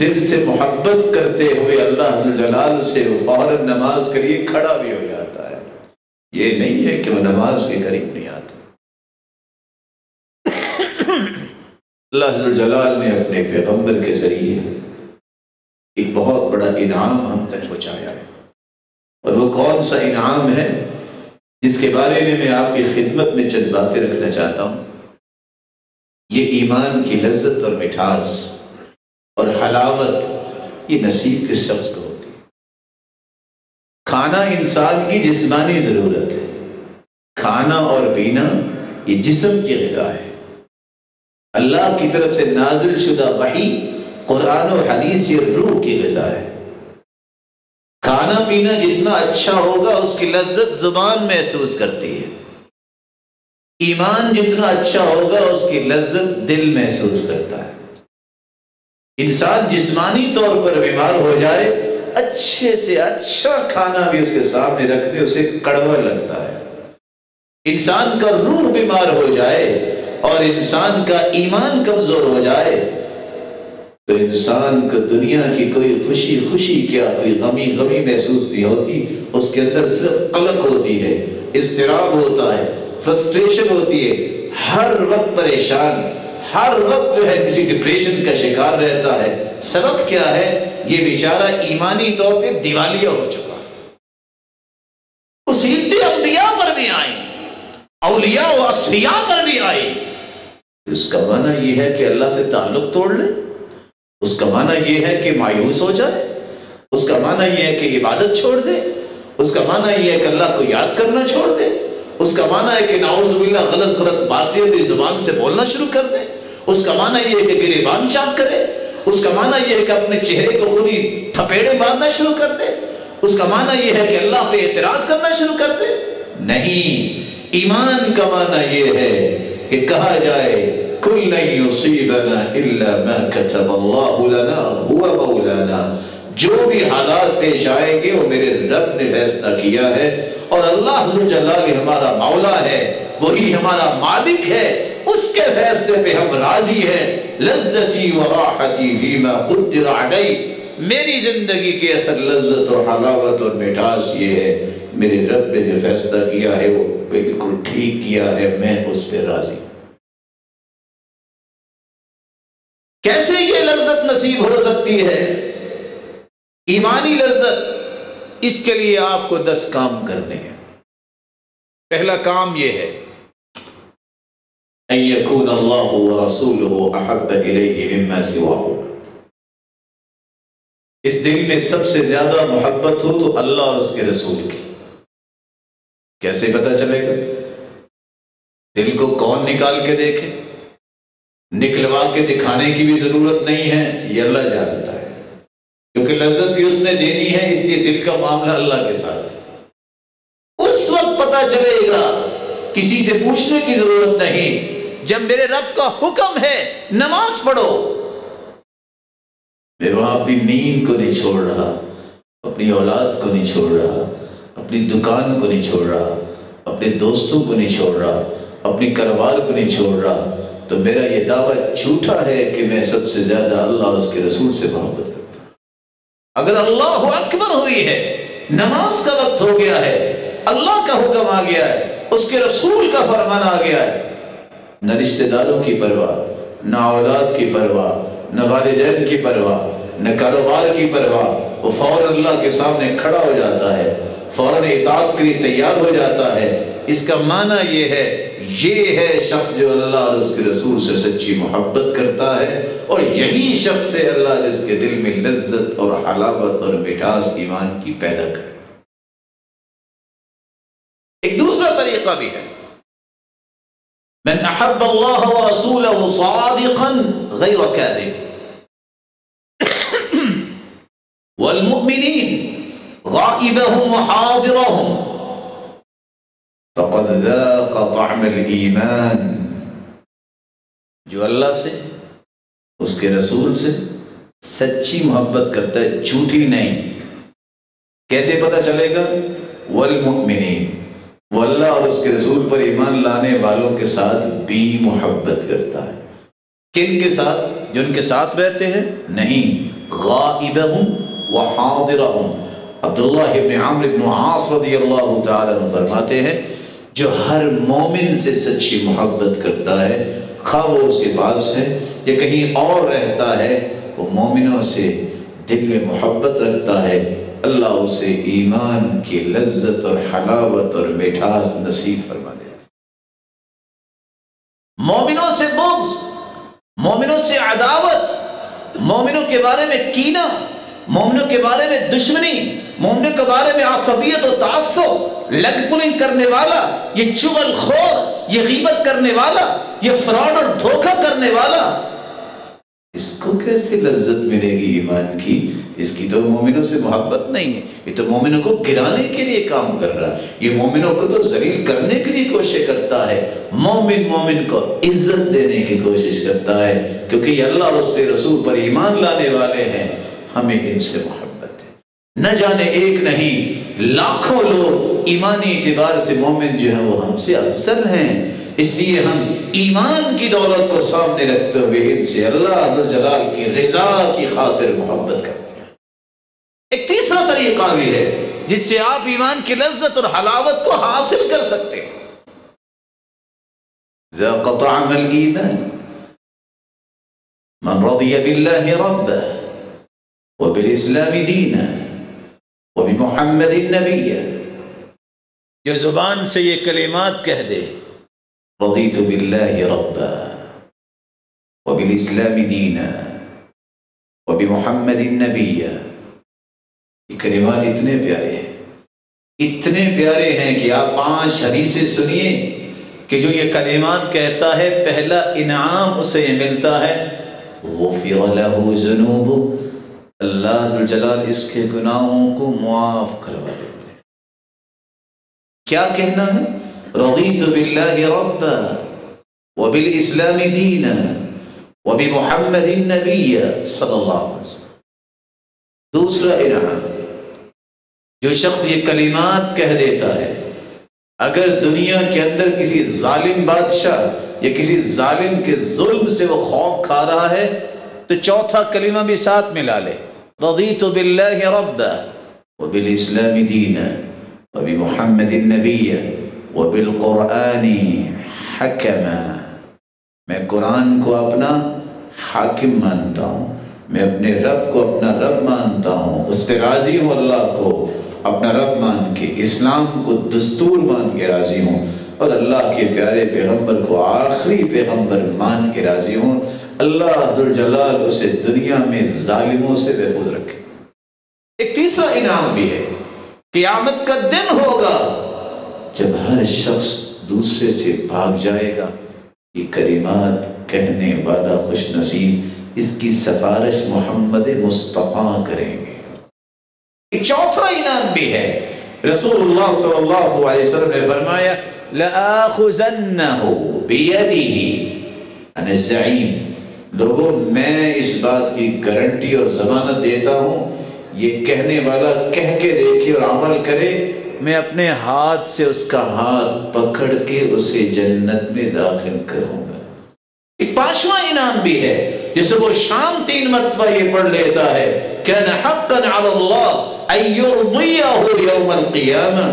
دل سے محبت کرتے ہوئے اللہ جلال سے فوراً نماز کے لیے کھڑا بھی ہو جاتا ہے. یہ نہیں ہے کہ وہ نماز کے قریب نہیں آتا. اللہ جلال نے اپنے پیغمبر کے ذریعے ایک بہت بڑا انعام ہم تک پہنچایا ہے، اور وہ کون سا انعام ہے جس کے بارے میں آپ کی خدمت میں چند باتیں رکھنا چاہتا ہوں. یہ ایمان کی لذت اور مٹھاس اور حلاوت یہ نصیب کس شخص کو ہوتی ہے. کھانا انسان کی جسمانی ضرورت ہے، کھانا اور پینا یہ جسم کی غذا ہے. اللہ کی طرف سے نازل شدہ وحی قرآن و حدیث یہ روح کی غذا ہے. کھانا پینا جتنا اچھا ہوگا اس کی لذت زبان محسوس کرتی ہے. ایمان جتنا اچھا ہوگا اس کی لذت دل محسوس کرتا ہے. انسان جسمانی طور پر بیمار ہو جائے، اچھے سے اچھا کھانا بھی اس کے سامنے رکھ دے اسے کڑوا لگتا ہے. انسان کا روح بیمار ہو جائے اور انسان کا ایمان کمزور ہو جائے تو انسان کو دنیا کی کوئی خوشی کیا، کوئی غمی محسوس نہیں ہوتی. اس کے اندر صرف قلق ہوتی ہے، اضطراب ہوتا ہے، فرسٹریشن ہوتی ہے، ہر وقت پریشان، ہر وقت جو ہے کسی ڈپریشن کا شکار رہتا ہے. سبب کیا ہے؟ یہ بیچارہ ایمانی طور پہ دیوالیہ ہو چکا ہے. مصیبتیں انبیاء پر بھی آئیں، اولیاء و اصفیاء پر بھی آئیں. اس کا معنی یہ ہے کہ اللہ سے تعلق توڑ لے؟ اس کا معنی یہ ہے کہ مایوس ہو جائے؟ اس کا معنی یہ ہے کہ عبادت چھوڑ دے؟ اس کا معنی یہ ہے کہ اللہ کو یاد کرنا چھوڑ دے؟ اس کا معنی ہے کہ نعوذ باللہ غلط باتیں اپنی زبان سے بولنا شروع کر دے؟ اس کا معنی یہ ہے کہ گریبان چاک کرے؟ اس کا معنی یہ ہے کہ اپنے چہرے کو خود ہی تھپیڑے مارنا شروع کر دے؟ اس کا معنی یہ ہے کہ اللہ پہ اعتراض کرنا شروع کر دے؟ نہیں. ایمان کا معنی یہ ہے کہ کہا جائے کل لن یصیبنا الا ما کتب اللہ لنا هو مولانا. جو بھی حالات پیش آئیں گے وہ میرے رب نے فیصلہ کیا ہے، اور اللہ ذوالجلال ہمارا مولا ہے، وہی ہمارا مالک ہے، اس کے فیصلے پہ ہم راضی ہیں. لذتی و راحتی فیما قدر علی. میری زندگی کی اصل لذت اور حلاوت اور مٹھاس یہ ہے میرے رب نے جو فیصلہ کیا ہے وہ بالکل ٹھیک کیا ہے، میں اس پہ راضی. کیسے یہ لذت نصیب ہو سکتی ہے؟ ایمانی لذت، اس کے لیے آپ کو 10 کام کرنے ہیں. پہلا کام یہ ہے ان یکون اللہ ورسولہ احب الیہ مما سواہ. اس دل میں سب سے زیادہ محبت ہو تو اللہ اور اس کے رسول کی. کیسے پتہ چلے گا؟ دل کو کون نکال کے دیکھے؟ نکلوا کے دکھانے کی بھی ضرورت نہیں ہے، یہ اللہ جانتا ہے، کیونکہ لذت بھی اس نے دینی ہے، اس لیے دل کا معاملہ اللہ کے ساتھ. اس وقت پتہ چلے گا، کسی سے پوچھنے کی ضرورت نہیں. جب میرے رب کا حکم ہے نماز پڑھو، میں وہاں اپنی نیند کو نہیں چھوڑ رہا، اپنی اولاد کو نہیں چھوڑ رہا، اپنی دکان کو نہیں چھوڑ رہا، اپنے دوستوں کو نہیں چھوڑ رہا، اپنی کاروبار کو نہیں چھوڑ رہا، تو میرا یہ دعویٰ جھوٹا ہے کہ میں سب سے زیادہ اللہ اور اس کے رسول سے محبت کرتا ہوں. اگر اللہ اکبر ہوئی ہے، نماز کا وقت ہو گیا ہے، اللہ کا حکم آ گیا ہے، اس کے رسول کا فرمان آ گیا ہے، نہ رشتہ داروں کی پرواہ، نہ اولاد کی پرواہ، نہ والدین کی پرواہ، نہ کاروبار کی پرواہ. وہ فوراً اللہ کے سامنے کھڑا ہو جاتا ہے، فوراً اور اطاعت کے لیے تیار ہو جاتا ہے، اس کا معنی یہ ہے شخص جو اللہ اور اس کے رسول سے سچی محبت کرتا ہے، اور یہی شخص ہے اللہ جس کے دل میں لذت اور حلاوت اور مٹھاس ایمان کی پیدا کرے۔ ایک دوسرا طریقہ بھی ہے، من احب اللہ ورسولہ صادقا غیر کاذب والمؤمنین غائبهم وحاضرهم فقد ذاق طعم الایمان۔ جو اللہ سے، اس کے رسول سے سچی محبت کرتا ہے، جھوٹی نہیں۔ کیسے پتہ چلے گا؟ والمؤمنین، وہ اللہ اور اس کے رسول پر ایمان لانے والوں کے ساتھ بھی محبت کرتا ہے۔ کن کے ساتھ؟ جو ان کے ساتھ رہتے ہیں؟ نہیں، غائبہم وحاضرہم۔ عبداللہ ابن عمرو ابن عاص رضی اللہ تعالیٰ عنہ فرماتے ہیں، جو ہر مومن سے سچی محبت کرتا ہے، خواہ وہ اس کے پاس ہے یا کہیں اور رہتا ہے، وہ مومنوں سے دل میں محبت رکھتا ہے، اللہ اسے ایمان کی لذت اور حلاوت اور مٹھاس نصیب فرما دیتا ہے۔ مومنوں سے بغض، مومنوں سے عداوت، مومنوں کے بارے میں کینہ، مومنوں کے بارے میں دشمنی، مومنوں کے بارے میں عصبیت و تعصب، لگ پلنگ کرنے والا، یہ چغل خور، یہ غیبت کرنے والا، یہ فراڈ اور دھوکہ کرنے والا، اس کو کیسے لذت ملے گی ایمان کی؟ اس کی تو مومنوں سے محبت نہیں ہے، یہ تو مومنوں کو گرانے کے لیے کام کر رہا ہے، یہ مومنوں کو تو ذلیل کرنے کے لیے کوشش کرتا ہے۔ مومن کو عزت دینے کی کوشش کرتا ہے، کیونکہ یہ اللہ اور اس کے رسول پر ایمان لانے والے ہیں، ہمیں ان سے محبت ہے۔ نہ جانے ایک نہیں لاکھوں لوگ ایمانی اعتبار سے مومن جو ہیں وہ ہم سے افضل ہیں، اس لیے ہم ایمان کی دولت کو سامنے رکھتے ہوئے ان سے اللہ عز جلال کی رضا کی خاطر محبت کرتے ہیں۔ ایک تیسرا طریقہ بھی ہے جس سے آپ ایمان کی لذت اور حلاوت کو حاصل کر سکتے ہیں۔ ذاق طعم الایمان من رضی باللہ ربہ وبالاسلام دینا وبمحمد نبیہ، جو زبان سے یہ کلمات کہہ دے، رضیت باللہ ربا وبالاسلام دینا وبمحمد نبیہ، یہ کلمات اتنے پیارے ہیں کہ آپ 5 حدیثیں سنیے کہ جو یہ کلمات کہتا ہے، پہلا انعام اسے ملتا ہے، غفر لہ ذنوبہ، اللہ ذوالجلال اس کے گناہوں کو معاف کروا دیتے ہیں۔ کیا کہنا ہے؟ رضیت باللہ ربا وبالاسلام دینا وبمحمد النبی صلی اللہ علیہ وسلم۔ دوسرا انعام، جو شخص یہ کلمات کہہ دیتا ہے، اگر دنیا کے اندر کسی ظالم بادشاہ یا کسی ظالم کے ظلم سے وہ خوف کھا رہا ہے تو چوتھا کلمہ بھی ساتھ ملا لے، رضیت باللہ ربا وبالاسلام دینا وبمحمد النبی وبالقرآن حکما، میں قرآن کو اپنا حاکم مانتا ہوں، میں اپنے رب کو اپنا رب مانتا ہوں، اس پہ راضی ہوں، اللہ کو اپنا رب مان کے، اسلام کو دستور مان کے راضی ہوں، اور اللہ کے پیارے پیغمبر کو آخری پیغمبر مان کے راضی ہوں۔ اللہ ذوالجلال اسے دنیا میں ظالموں سے محفوظ رکھے۔ ایک تیسرا انعام بھی ہے، قیامت کا دن ہوگا جب ہر شخص دوسرے سے بھاگ جائے گا، یہ کلمات کہنے والا خوش نصیب اس کی سفارش محمد مصطفیٰ کریں گے۔ ایک چوتھا انعام بھی ہے، رسول اللہ صلی اللہ علیہ وسلم نے فرمایا لَآخُذَنَّهُ بِيَدِهِ أَنَا الزَّعِيمُ، لوگوں میں اس بات کی گارنٹی اور ضمانت دیتا ہوں، یہ کہنے والا کہہ کے دیکھے اور عمل کرے، میں اپنے ہاتھ سے اس کا ہاتھ پکڑ کے اسے جنت میں داخل کروں گا۔ ایک پانچواں انعام بھی ہے، جسے وہ شام 3 مرتبہ یہ پڑھ لیتا ہے، كَانَ حَقًّا عَلَى اللَّهِ أَن يُرْضِيَهُ يَوْمَ الْقِيَامَةِ،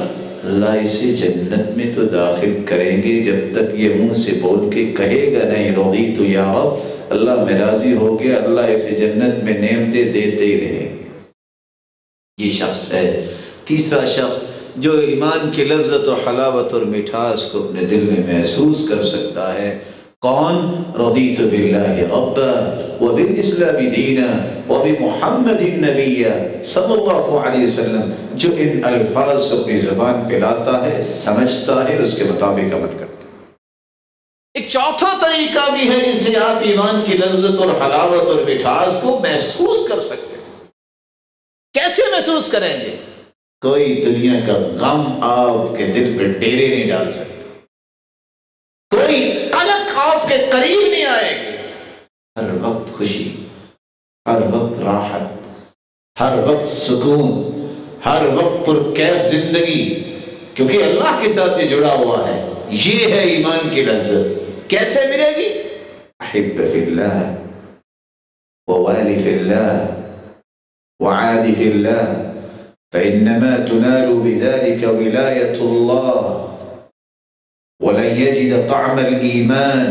اللہ اسے جنت میں تو داخل کریں گے جب تک یہ منہ سے بول کے کہے گا نہیں رضیت یا رب، اللہ میں راضی ہو گیا، اللہ اسے جنت میں نعمتیں دیتے ہی رہے۔ یہ شخص ہے۔ تیسرا شخص جو ایمان کی لذت و حلاوت اور مٹھاس کو اپنے دل میں محسوس کر سکتا ہے۔ کون؟ رضیت باللہ ربا وبالاسلام دینا وبمحمد النبی صلی اللہ علیہ وسلم، جو ان الفاظ کو اپنی زبان پہ لاتا ہے، سمجھتا ہے، اس کے مطابق عمل کرتا ہے۔ ایک چوتھا طریقہ بھی ہے جس سے آپ ایمان کی لذت اور حلاوت اور مٹھاس کو محسوس کر سکتے ہیں۔ کیسے محسوس کریں گے؟ کوئی دنیا کا غم آپ کے دل پہ ڈیرے نہیں ڈال سکتا، کوئی قلق آپ کے قریب نہیں آئے گی۔ ہر وقت خوشی، ہر وقت راحت، ہر وقت سکون، ہر وقت پرکیف زندگی، کیونکہ اللہ کے ساتھ یہ جڑا ہوا ہے۔ یہ ہے ایمان کی لذت۔ کیسے ملے گی؟ احب فی اللہ ووالی فی اللہ وعادی فی اللہ فإنما تنال بذلك ولاية الله ولن يجد طعم الإيمان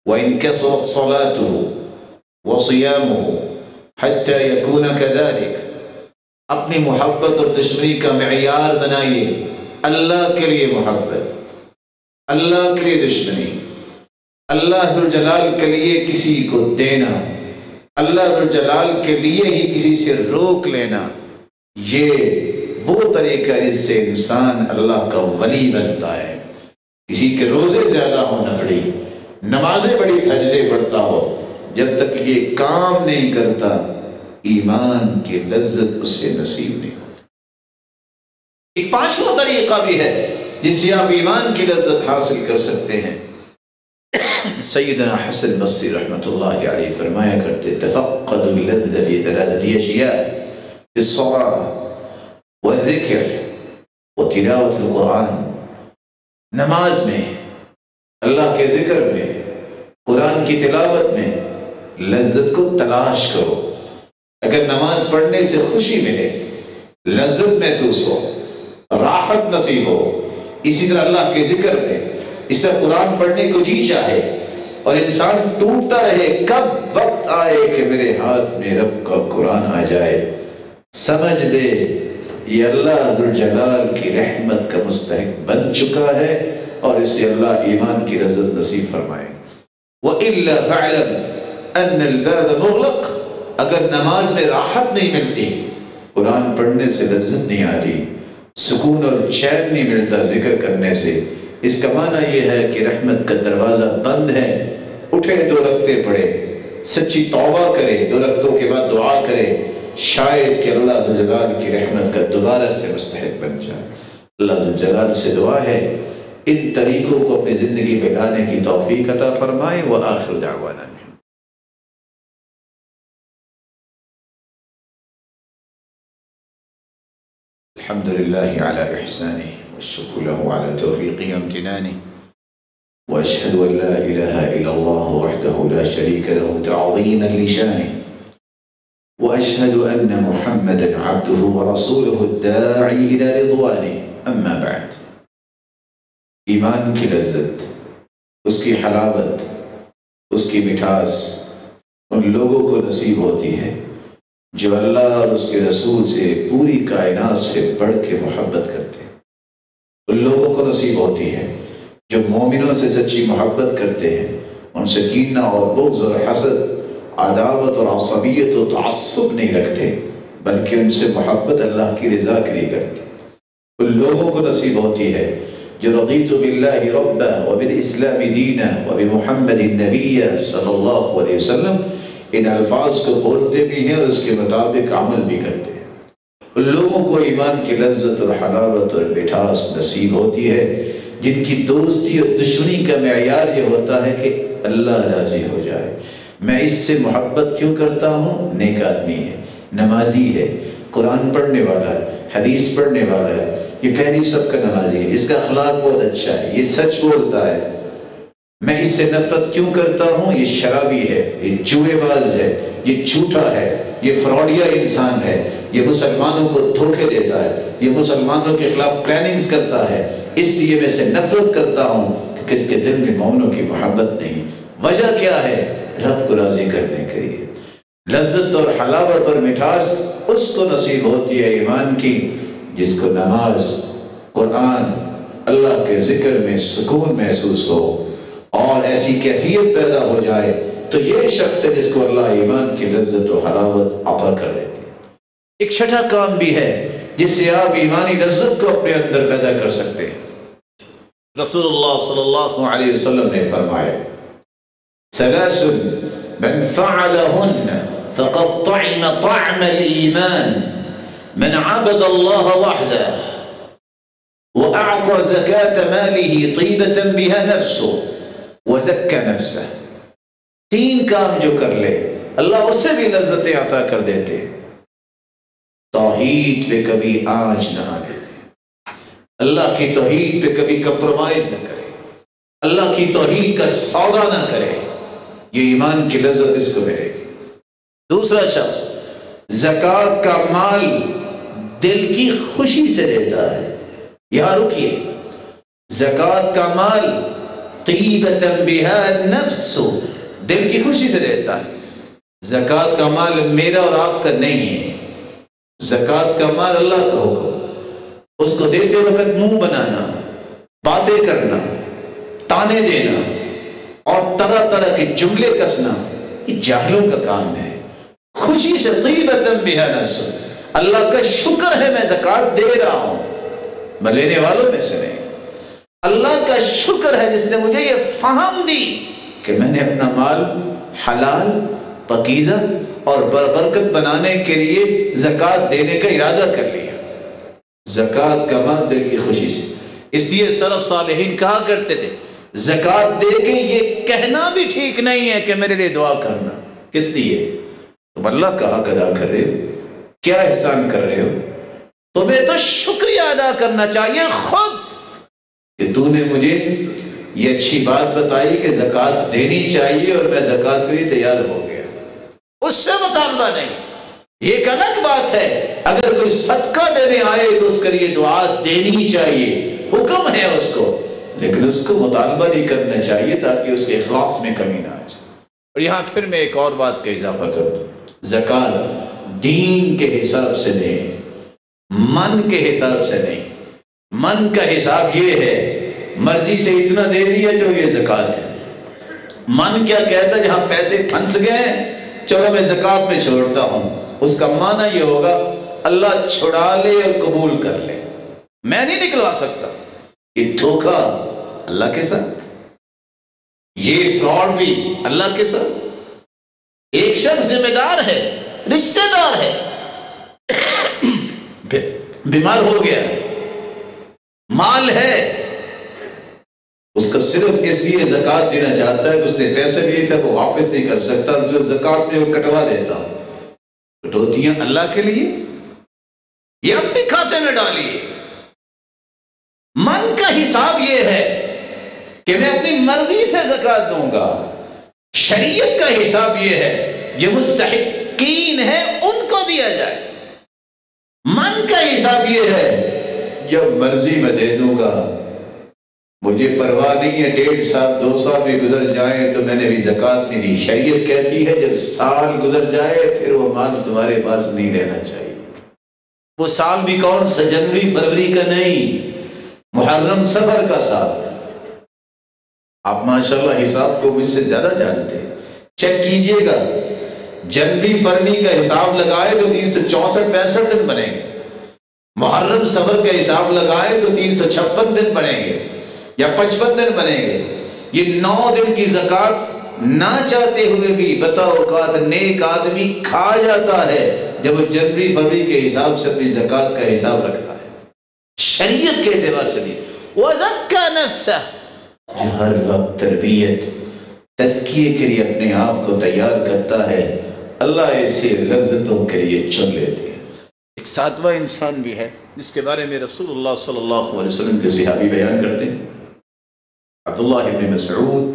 وإن كثرت صلاته وصيامه حتى يكون كذلك۔ اپنی محبت اور دشمنی کا معیار بنائیے، اللہ کے لیے محبت، اللہ کے لیے دشمنی، اللہ ذو الجلال کے لیے کسی کو دینا، اللہ ذو الجلال کے لیے ہی کسی سے روک لینا، یہ وہ طریقہ جس سے انسان اللہ کا ولی بنتا ہے۔ کسی کے روزے زیادہ ہو نفلی، نمازیں بڑی تہجدیں پڑھتا ہو، جب تک یہ کام نہیں کرتا ایمان کی لذت اسے نصیب نہیں ہوتی۔ ایک پانچواں طریقہ بھی ہے جس سے آپ ایمان کی لذت حاصل کر سکتے ہیں۔ سیدنا حسن بصری رحمۃ اللہ علیہ فرمایا کرتے، تفقد اللذ فی ثلاثۃ اشیاء، فی الصلاۃ والذکر وتلاوۃ القرآن۔ نماز میں، اللہ کے ذکر میں، قرآن کی تلاوت میں لذت کو تلاش کرو۔ اگر نماز پڑھنے سے خوشی ملے، لذت محسوس ہو، راحت نصیب ہو، اسی طرح اللہ کے ذکر میں، اس طرح قرآن پڑھنے کو جی چاہے اور انسان ٹوٹتا رہے، کب وقت آئے کہ میرے ہاتھ میں رب کا قرآن آ جائے، سمجھ لے یہ اللہ ذو الجلال کی رحمت کا مستحق بن چکا ہے اور اسے اللہ ایمان کی لذت نصیب فرمائے۔ وَإِلَّا فَعْلَمْ أَنَّ الْبَابَ مُغْلَقٌ، اگر نماز میں راحت نہیں ملتی، قرآن پڑھنے سے لذت نہیں آتی، سکون اور چین نہیں ملتا ذکر کرنے سے، اس کا معنی یہ ہے کہ رحمت کا دروازہ بند ہے۔ اٹھے 2 رکعتیں پڑھے، سچی توبہ کرے، 2 رکعتوں کے بعد دعا کرے، شاید کہ اللہ ذو الجلال کی رحمت کا دوبارہ سے مستحق بن جائے۔ اللہ ذو الجلال سے دعا ہے ان طریقوں کو اپنی زندگی میں لانے کی توفیق عطا فرمائے۔ وآخر دعوانا الحمد للہ علی احسانہ والشکر له على توفیقہ وامتنانہ واشہد ان لا الہ الا اللہ وحدہ لا شریک له تعظیما لشانہ واشہد ان محمدا عبدہ ورسولہ الداعی الی رضوانہ۔ اما بعد، ایمان کی لذت، اس کی حلاوت، اس کی مٹھاس ان لوگوں کو نصیب ہوتی ہے جو اللہ اور اس کے رسول سے پوری کائنات سے بڑھ کے محبت کرتے ہیں۔ ان لوگوں کو نصیب ہوتی ہے جو مومنوں سے سچی محبت کرتے ہیں، ان سے کینہ اور بغض اور حسد، عداوت اور عصبیت و تعصب نہیں رکھتے، بلکہ ان سے محبت اللہ کی رضا کے لیے کرتے ہیں۔ ان لوگوں کو نصیب ہوتی ہے جو رضیت باللہ ربا وبالاسلام دینا وبمحمد النبی صلی اللہ علیہ وسلم، ان الفاظ کو بولتے بھی ہیں اور اس کے مطابق عمل بھی کرتے ہیں۔ ان لوگوں کو ایمان کی لذت اور حلاوت اور مٹھاس نصیب ہوتی ہے جن کی دوستی اور دشمنی کا معیار یہ ہوتا ہے کہ اللہ راضی ہو جائے۔ میں اس سے محبت کیوں کرتا ہوں؟ نیک آدمی ہے، نمازی ہے، قرآن پڑھنے والا ہے، حدیث پڑھنے والا ہے، یہ پہلی سب کا نمازی ہے، اس کا اخلاق بہت اچھا ہے، یہ سچ بولتا ہے۔ میں اس سے نفرت کیوں کرتا ہوں؟ یہ شرابی ہے، یہ جوئے باز ہے، یہ جھوٹا ہے، یہ فراڈیا انسان ہے، یہ مسلمانوں کو دھوکے دیتا ہے، یہ مسلمانوں کے خلاف پلاننگز کرتا ہے، اس لیے میں اسے نفرت کرتا ہوں کیونکہ اس کے دل میں مومنوں کی محبت نہیں۔ وجہ کیا ہے؟ رب کو راضی کرنے کے لیے۔ لذت اور حلاوت اور مٹھاس اس کو نصیب ہوتی ہے ایمان کی جس کو نماز، قرآن، اللہ کے ذکر میں سکون محسوس ہو اور ایسی کیفیت پیدا ہو جائے تو یہ شخص ہے جس کو اللہ ایمان کی لذت و حلاوت عطا کر دیتے ہیں۔ ایک چھٹا کام بھی ہے جس سے آپ ایمانی لذت کو اپنے اندر پیدا کر سکتے ہیں۔ رسول اللہ صلی اللہ علیہ وسلم نے فرمایا ثلاث من فعلهن فقد طعم طعم الإيمان من عبد الله وحده وأعطى زكاة ماله طيبة بها نفسه وزكى نفسه۔ تین کام جو کر لے اللہ اسے بھی لذتیں عطا کر دیتے۔ توحید پہ کبھی آنچ نہ آنے دے، اللہ کی توحید پہ کبھی کمپرومائز نہ کرے، اللہ کی توحید کا سودا نہ کرے، یہ ایمان کی لذت اس کو ملے گی۔ دوسرا شخص زکوٰۃ کا مال دل کی خوشی سے دیتا ہے۔ یہاں رکیے، زکوٰۃ کا مال طیبۃ بہا النفس، دل کی خوشی سے دیتا ہے۔ زکوٰۃ کا مال میرا اور آپ کا نہیں ہے، زکوٰۃ کا مال اللہ کا حکم۔ اس کو دیتے وقت منہ بنانا، باتیں کرنا، تانے دینا اور طرح طرح کے جملے کسنا یہ جاہلوں کا کام ہے۔ خوشی سے طیبۃ بہا النفس، اللہ کا شکر ہے میں زکوٰۃ دے رہا ہوں، میں لینے والوں میں سے نہیں۔ اللہ کا شکر ہے جس نے مجھے یہ فہم دی کہ میں نے اپنا مال حلال، پاکیزہ اور برکت بنانے کے لیے زکوٰۃ دینے کا ارادہ کر لیا۔ زکوٰۃ کا مال دل کی خوشی سے، اس لیے سلف صالحین کہا کرتے تھے زکوٰۃ دے کے یہ کہنا بھی ٹھیک نہیں ہے کہ میرے لیے دعا کرنا۔ کس لیے؟ تم اللہ کا حق ادا کر رہے ہو، کیا احسان کر رہے ہو؟ تمہیں تو شکریہ ادا کرنا چاہیے خود کہ تو نے مجھے یہ اچھی بات بتائی کہ زکوٰۃ دینی چاہیے اور میں زکوٰۃ کے لیے تیار ہو گیا۔ اس سے مطالبہ نہیں، یہ ایک الگ بات ہے۔ اگر کوئی صدقہ دینے آئے تو اس کے لیے دعا دینی چاہیے، حکم ہے اس کو، لیکن اس کو مطالبہ نہیں کرنا چاہیے تاکہ اس کے اخلاص میں کمی نہ آ جائے۔ اور یہاں پھر میں ایک اور بات کا اضافہ کر دوں، زکوٰۃ دین کے حساب سے نہیں، من کے حساب سے نہیں۔ من کا حساب یہ ہے مرضی سے اتنا دے دیا جو یہ زکوٰۃ ہے۔ من کیا کہتا ہے؟ جہاں پیسے پھنس گئے چلو میں زکوٰۃ میں چھوڑتا ہوں، اس کا معنی یہ ہوگا اللہ چھڑا لے اور قبول کر لے، میں نہیں نکلوا سکتا۔ یہ دھوکہ اللہ کے ساتھ، یہ فراڈ بھی اللہ کے ساتھ۔ ایک شخص ذمہ دار ہے، رشتہ دار ہے، بیمار ہو گیا، مال ہے، اس کا صرف اس لیے زکوٰۃ دینا چاہتا ہے کہ اس نے پیسے لیے تھے وہ واپس نہیں کر سکتا، جو زکوٰۃ میں وہ کٹوا دیتا ہوں۔ کٹوتیاں اللہ کے لیے، یہ اپنے کھاتے میں ڈالیے۔ من کا حساب یہ ہے کہ میں اپنی مرضی سے زکوٰۃ دوں گا، شریعت کا حساب یہ ہے جو مستحقین ہے ان کو دیا جائے۔ من کا حساب یہ ہے جب مرضی میں دے دوں گا، مجھے پرواہ نہیں ہے 1.5 سال 2 سال بھی گزر جائیں تو میں نے بھی زکوٰۃ نہیں دی۔ شریعت کہتی ہے جب سال گزر جائے پھر وہ مال تمہارے پاس نہیں رہنا چاہیے۔ وہ سال بھی کون سا؟ جنوری فروری کا نہیں، محرم صفر کا سال۔ آپ ماشاءاللہ حساب کو مجھ سے زیادہ جانتے ہیں، چیک کیجئے گا، جنوری فروری کا حساب لگائے تو 364-65 دن بنیں گے، محرم صفر کا حساب لگائے تو 356 دن بنیں گے یا 55 دن بنیں گے۔ یہ 9 دن کی زکوٰۃ نہ چاہتے ہوئے بھی بسا اوقات نیک آدمی کھا جاتا ہے جب وہ جنوری فروری کے حساب سے اپنی زکوٰۃ کا حساب رکھتا ہے۔ شریعت کے اعتبار سے بھی وَزَكَّى نَفْسَهُ، جو ہر وقت تربیت تزکیے کے لیے اپنے آپ کو تیار کرتا ہے، اللہ ایسے لذتوں کے لیے چن لیتے ہیں۔ ایک 7واں انسان بھی ہے جس کے بارے میں رسول اللہ صلی اللہ علیہ وسلم کے صحابی بیان کرتے ہیں، عبداللہ ابن مسعود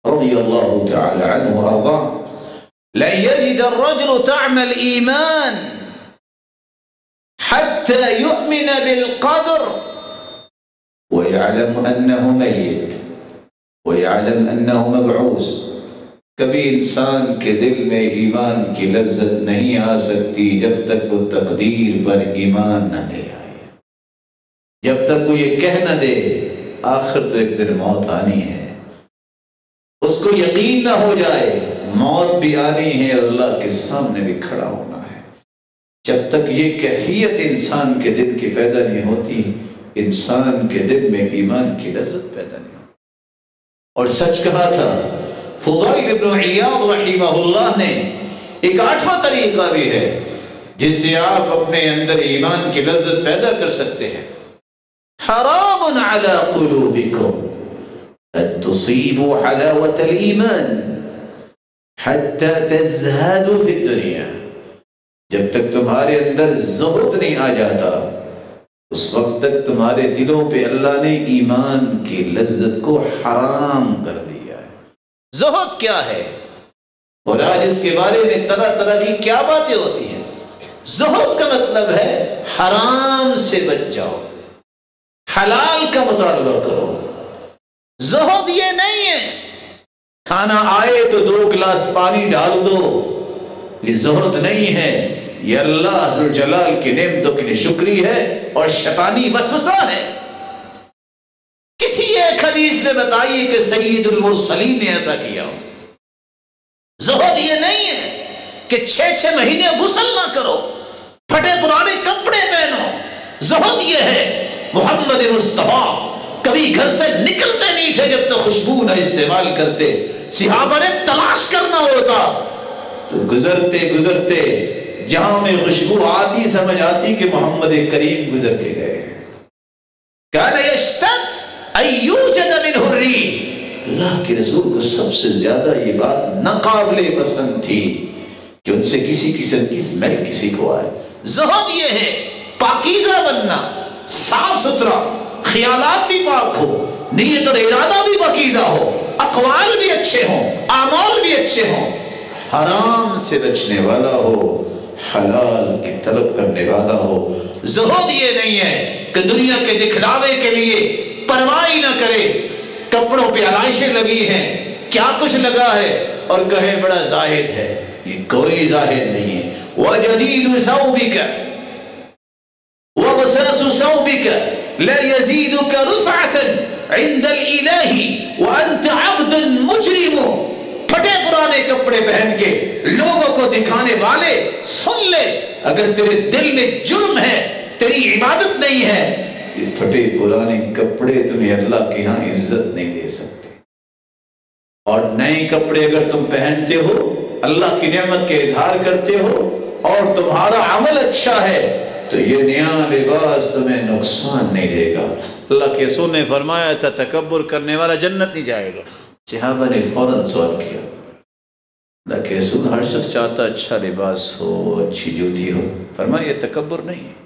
رضی اللہ تعالی عنہ وارضاہ، لَن يَجِدَ الرَّجُلُ طَعْمَ الْإِيمَانِ حَتَّى يُؤْمِنَ بِالْقَدْرِ وَيَعْلَمُ أَنَّهُ مَيِّتٌ وَيَعْلَمُ أَنَّهُ مَبْعُوثٌ۔ کبھی انسان کے دل میں ایمان کی لذت نہیں آ سکتی جب تک وہ تقدیر پر ایمان نہ لے آئے۔ جب تک وہ یہ کہہ نہ دے آخر تو ایک دن موت آنی ہے، اس کو یقین نہ ہو جائے موت بھی آنی ہے اور اللہ کے سامنے بھی کھڑا ہونا ہے، جب تک یہ کیفیت انسان کے دل کی پیدا نہیں ہوتی انسان کے دل میں ایمان کی لذت پیدا نہیں ہوتی۔ اور سچ کہا تھا فضیل بن عیاض رحمہ اللہ نے، ایک 8واں طریقہ بھی ہے جس سے آپ اپنے اندر ایمان کی لذت پیدا کر سکتے ہیں۔ حرام علی قلوبکم ان تصیبوا حلاوة الایمان حتی تزہدوا فی الدنیا، جب تک تمہارے اندر زہد نہیں آ جاتا اس وقت تک تمہارے دلوں پہ اللہ نے ایمان کی لذت کو حرام کر دیا ہے۔ زہد کیا ہے؟ اور آج اس کے بارے میں طرح طرح کی کیا باتیں ہوتی ہیں۔ زہد کا مطلب ہے حرام سے بچ جاؤ، حلال کا مطالبہ کرو۔ زہد یہ نہیں ہے کھانا آئے تو 2 گلاس پانی ڈال دو، یہ زہد نہیں ہے، یہ اللہ ذو الجلال کی نعمتوں کے لیے شکری ہے اور شیطانی وسوسہ ہے۔ کسی ایک حدیث میں بتائیے کہ سید المرسلین نے ایسا کیا ہو۔ زہد یہ نہیں ہے کہ 6 مہینے غسل نہ کرو، پھٹے پرانے کپڑے پہنو۔ زہد یہ ہے محمد مصطفیٰ کبھی گھر سے نکلتے نہیں تھے جب تک خوشبو نہ استعمال کرتے، صحابہ نے تلاش کرنا ہوتا تو گزرتے گزرتے جہاں انہیں خوشبو آتی سمجھ آتی کہ محمد کریم گزر کے گئے۔ کان یشتد ان یوجد منہ الریح، اللہ کے رسول کو سب سے زیادہ یہ بات ناقابل پسند تھی کہ ان سے کسی قسم کی اسمیل کسی کو آئے۔ زہد یہ ہے پاکیزہ بننا، صاف ستھرا، خیالات بھی پاک ہو، نیت اور ارادہ بھی پاکیزہ ہو، اقوال بھی اچھے ہوں، اعمال بھی اچھے ہوں، حرام سے بچنے والا ہو، حلال کی طلب کرنے والا ہو۔ زہد یہ نہیں ہے کہ دنیا کے دکھلاوے کے لیے پرواہ نہ کرے، کپڑوں پہ آلائشیں لگی ہیں، کیا کچھ لگا ہے اور کہے بڑا زاہد ہے، یہ کوئی زاہد نہیں ہے۔ وَجَدِيدُ ثَوْبِكَ وَبَسَاسُ ثَوْبِكَ لَا يَزِيدُكَ رُفْعَةً عِنْدَ الْإِلَهِ وَأَنْتَ عَبْدٌ مُجْرِمٌ۔ پھٹے پرانے کپڑے پہن کے لوگوں کو دکھانے والے سن لے، اگر تیرے دل میں جرم ہے، تیری عبادت نہیں ہے، یہ پھٹے پرانے کپڑے تمہیں اللہ کے ہاں عزت نہیں دے سکتے۔ اور نئے کپڑے اگر تم پہنتے ہو، اللہ کی نعمت کے اظہار کرتے ہو اور تمہارا عمل اچھا ہے تو یہ نیا لباس تمہیں نقصان نہیں دے گا۔ اللہ کے رسول نے فرمایا تھا تکبر کرنے والا جنت نہیں جائے گا۔ صحابہ نے فوراً سوال کیا، اللہ کے رسول ہر شخص چاہتا اچھا لباس ہو، اچھی جوتی ہو، فرمایا یہ تکبر نہیں ہے۔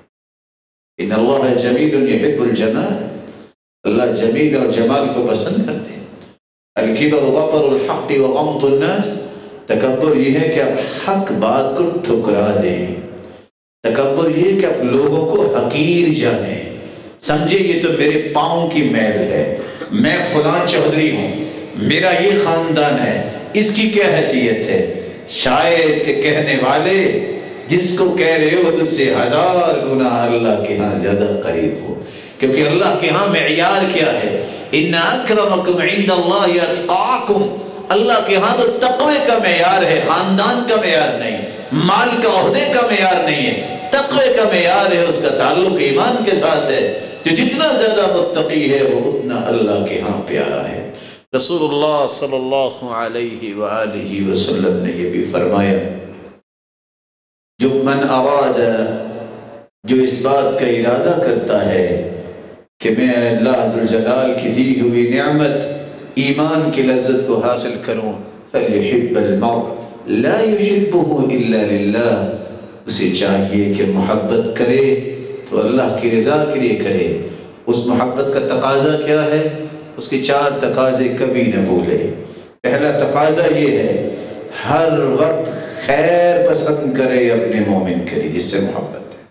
ان اللہ جمیل یحب الجمال، اللہ جمیل اور جمال کو پسند کرتے ہیں۔ الکبر بطر الحق وغمط الناس، تکبر یہ ہے کہ آپ حق بات کو ٹھکرا دیں، تکبر یہ کہ آپ لوگوں کو حقیر جانیں، سمجھے یہ تو میرے پاؤں کی میل ہے، میں فلاں چودھری ہوں، میرا یہ خاندان ہے، اس کی کیا حیثیت ہے؟ شاید کہ کہنے والے جس کو کہہ رہے ہو تو سے 1000 گنا اللہ کے ہاں زیادہ قریب ہو، کیونکہ اللہ کے ہاں معیار کیا ہے؟ ان اکرمکم عند اللہ اتقاکم، اللہ کے ہاں تو تقوی کا معیار ہے، خاندان کا معیار نہیں، مال کا عہدے کا معیار نہیں ہے، تقوی کا معیار ہے، اس کا تعلق ایمان کے ساتھ ہے۔ جو جتنا زیادہ متقی ہے وہ اتنا اللہ کے ہاں پیارا ہے۔ رسول اللہ صلی اللہ علیہ وآلہ وسلم نے یہ بھی فرمایا، جو من اراد، جو اس بات کا ارادہ کرتا ہے کہ میں اللہ ذو الجلال کی دی ہوئی نعمت ایمان کی لذت کو حاصل کروں، فَلْيُحِبَّ الْمَرْءَ لَا يُحِبُّهُ إِلَّا لِلَّهِ، اسے چاہیے کہ محبت کرے تو اللہ کی رضا کے لیے کرے۔ اس محبت کا تقاضا کیا ہے؟ اس کی 4 تقاضے کبھی نہ بھولے۔ پہلا تقاضا یہ ہے ہر وقت خیر پسند کرے اپنے مومن کے لیے جس سے محبت ہے،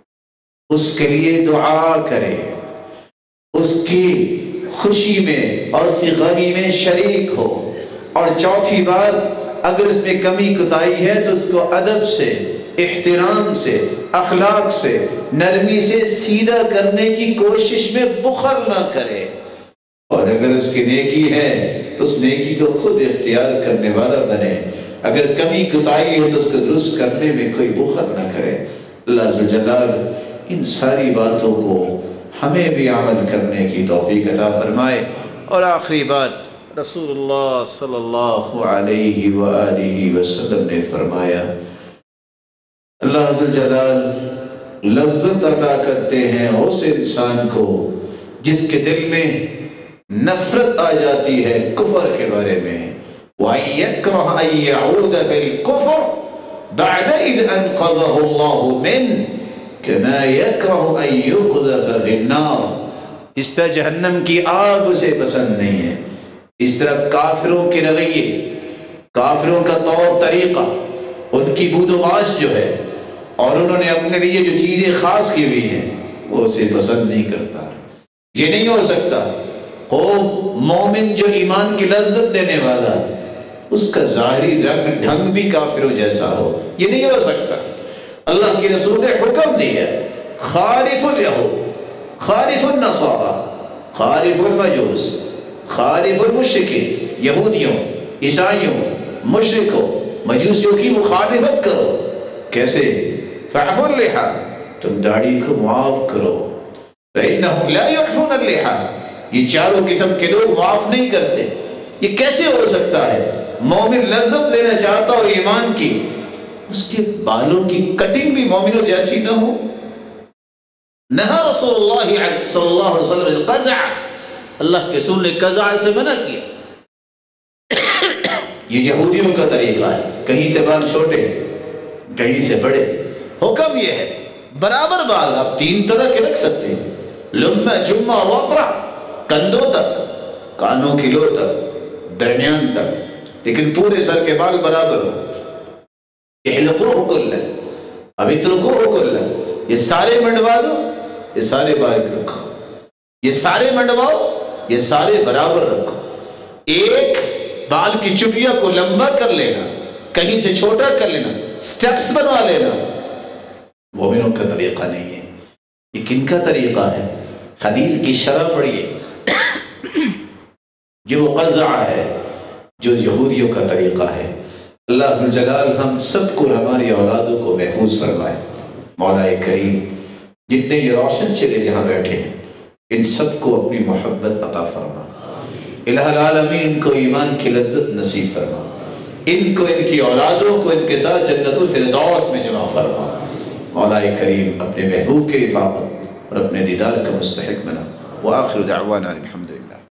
اس کے لیے دعا کرے، اس کی خوشی میں اور اس کی غمی میں شریک ہو۔ اور چوتھی بات، اگر اس میں کمی کوتاہی ہے تو اس کو ادب سے احترام سے، اخلاق سے، نرمی سے سیدھا کرنے کی کوشش میں بخل نہ کرے، اور اگر اس کی نیکی ہے تو اس نیکی کو خود اختیار کرنے والا بنے، اگر کمی کوتاہی ہے تو اس کو درست کرنے میں کوئی بخل نہ کرے۔ اللہ عز و جلال ان ساری باتوں کو ہمیں بھی عمل کرنے کی توفیق عطا فرمائے۔ اور آخری بات، رسول اللہ صلی اللہ علیہ وآلہ وسلم نے فرمایا، اللہ عز و جلال لذت عطا کرتے ہیں اس انسان کو جس کے دل میں نفرت آ جاتی ہے کفر کے بارے میں، وَأَن يَكْرَهَ أَن يَعُودَ فِي الْكُفْرِ بَعْدَ إِذْ أَنْقَذَهُ اللَّهُ مِنْهُ كَمَا يَكْرَهُ أَن يُقْذَفَ فِي النَّارِ۔ اس طرح جہنم کی آگ اسے پسند نہیں ہے، اس طرح کافروں کے رویے، کافروں کا طور طریقہ، ان کی بود و باش جو ہے، اور انہوں نے اپنے لیے جو چیزیں خاص کی ہوئی ہیں وہ اسے پسند نہیں کرتا۔ یہ نہیں ہو سکتا ہو مومن جو ایمان کی لذت دینے والا، اس کا ظاہری رنگ ڈھنگ بھی کافروں جیسا ہو، یہ نہیں ہو سکتا۔ اللہ کی رسول نے حکم دیا، خالف الیہود، خالف النصارى، خالف المجوس، خالف المشرکین، یہودیوں، عیسائیوں، مشرکوں، مجوسیوں کی مخالفت کرو۔ کیسے؟ فاعفوا اللحى، تم داڑھی کو معاف کرو، فإنهم لا يعفون اللحى، یہ چاروں قسم کے لوگ معاف نہیں کرتے۔ یہ کیسے ہو سکتا ہے؟ مومن لذت لینا چاہتا ہو ایمان کی، اس کے بالوں کی کٹنگ بھی مومنوں جیسی نہ ہو۔ نہا رسول اللہ صلی اللہ علیہ وسلم القزع، اللہ کے رسول نے قزع سے منع کیا۔ یہ یہودیوں کا طریقہ ہے، کہیں سے بال چھوٹے، کہیں سے بڑے۔ حکم یہ ہے برابر بال آپ 3 طرح کے رکھ سکتے ہیں، لمہ، جمہ، وفرہ، کندھوں تک، کانوں کی لو تک، درمیان تک، لیکن پورے سر کے بال برابر ہو۔ احلقوہ کلہ، اب اترکوہ کلہ، یہ سارے منڈوا دو، یہ سارے باریک رکھو، یہ سارے منڈواؤ، یہ سارے برابر رکھو۔ ایک بال کی چٹیاں کو لمبا کر لینا، کہیں سے چھوٹا کر لینا، سٹیپس بنوا لینا، مومنوں کا طریقہ نہیں ہے۔ یہ کن کا طریقہ ہے؟ حدیث کی شرح پڑھیے، جو قزع ہے، جو یہودیوں کا طریقہ ہے۔ اللہ عز و جلال ہم سب کو، ہماری اولادوں کو محفوظ فرمائے۔ مولا کریم جتنے یہ روشن چلے جہاں بیٹھے ہیں، ان سب کو اپنی محبت عطا فرما، الہ العالمین کو ایمان کی لذت نصیب فرما، ان کو، ان کی اولادوں کو ان کے ساتھ جنت الفردوس میں جمع فرما۔ مولا کریم اپنے محبوب کے رفاقت اور اپنے دیدار کا مستحق بنا۔ وآخر دعوانا الحمد للہ۔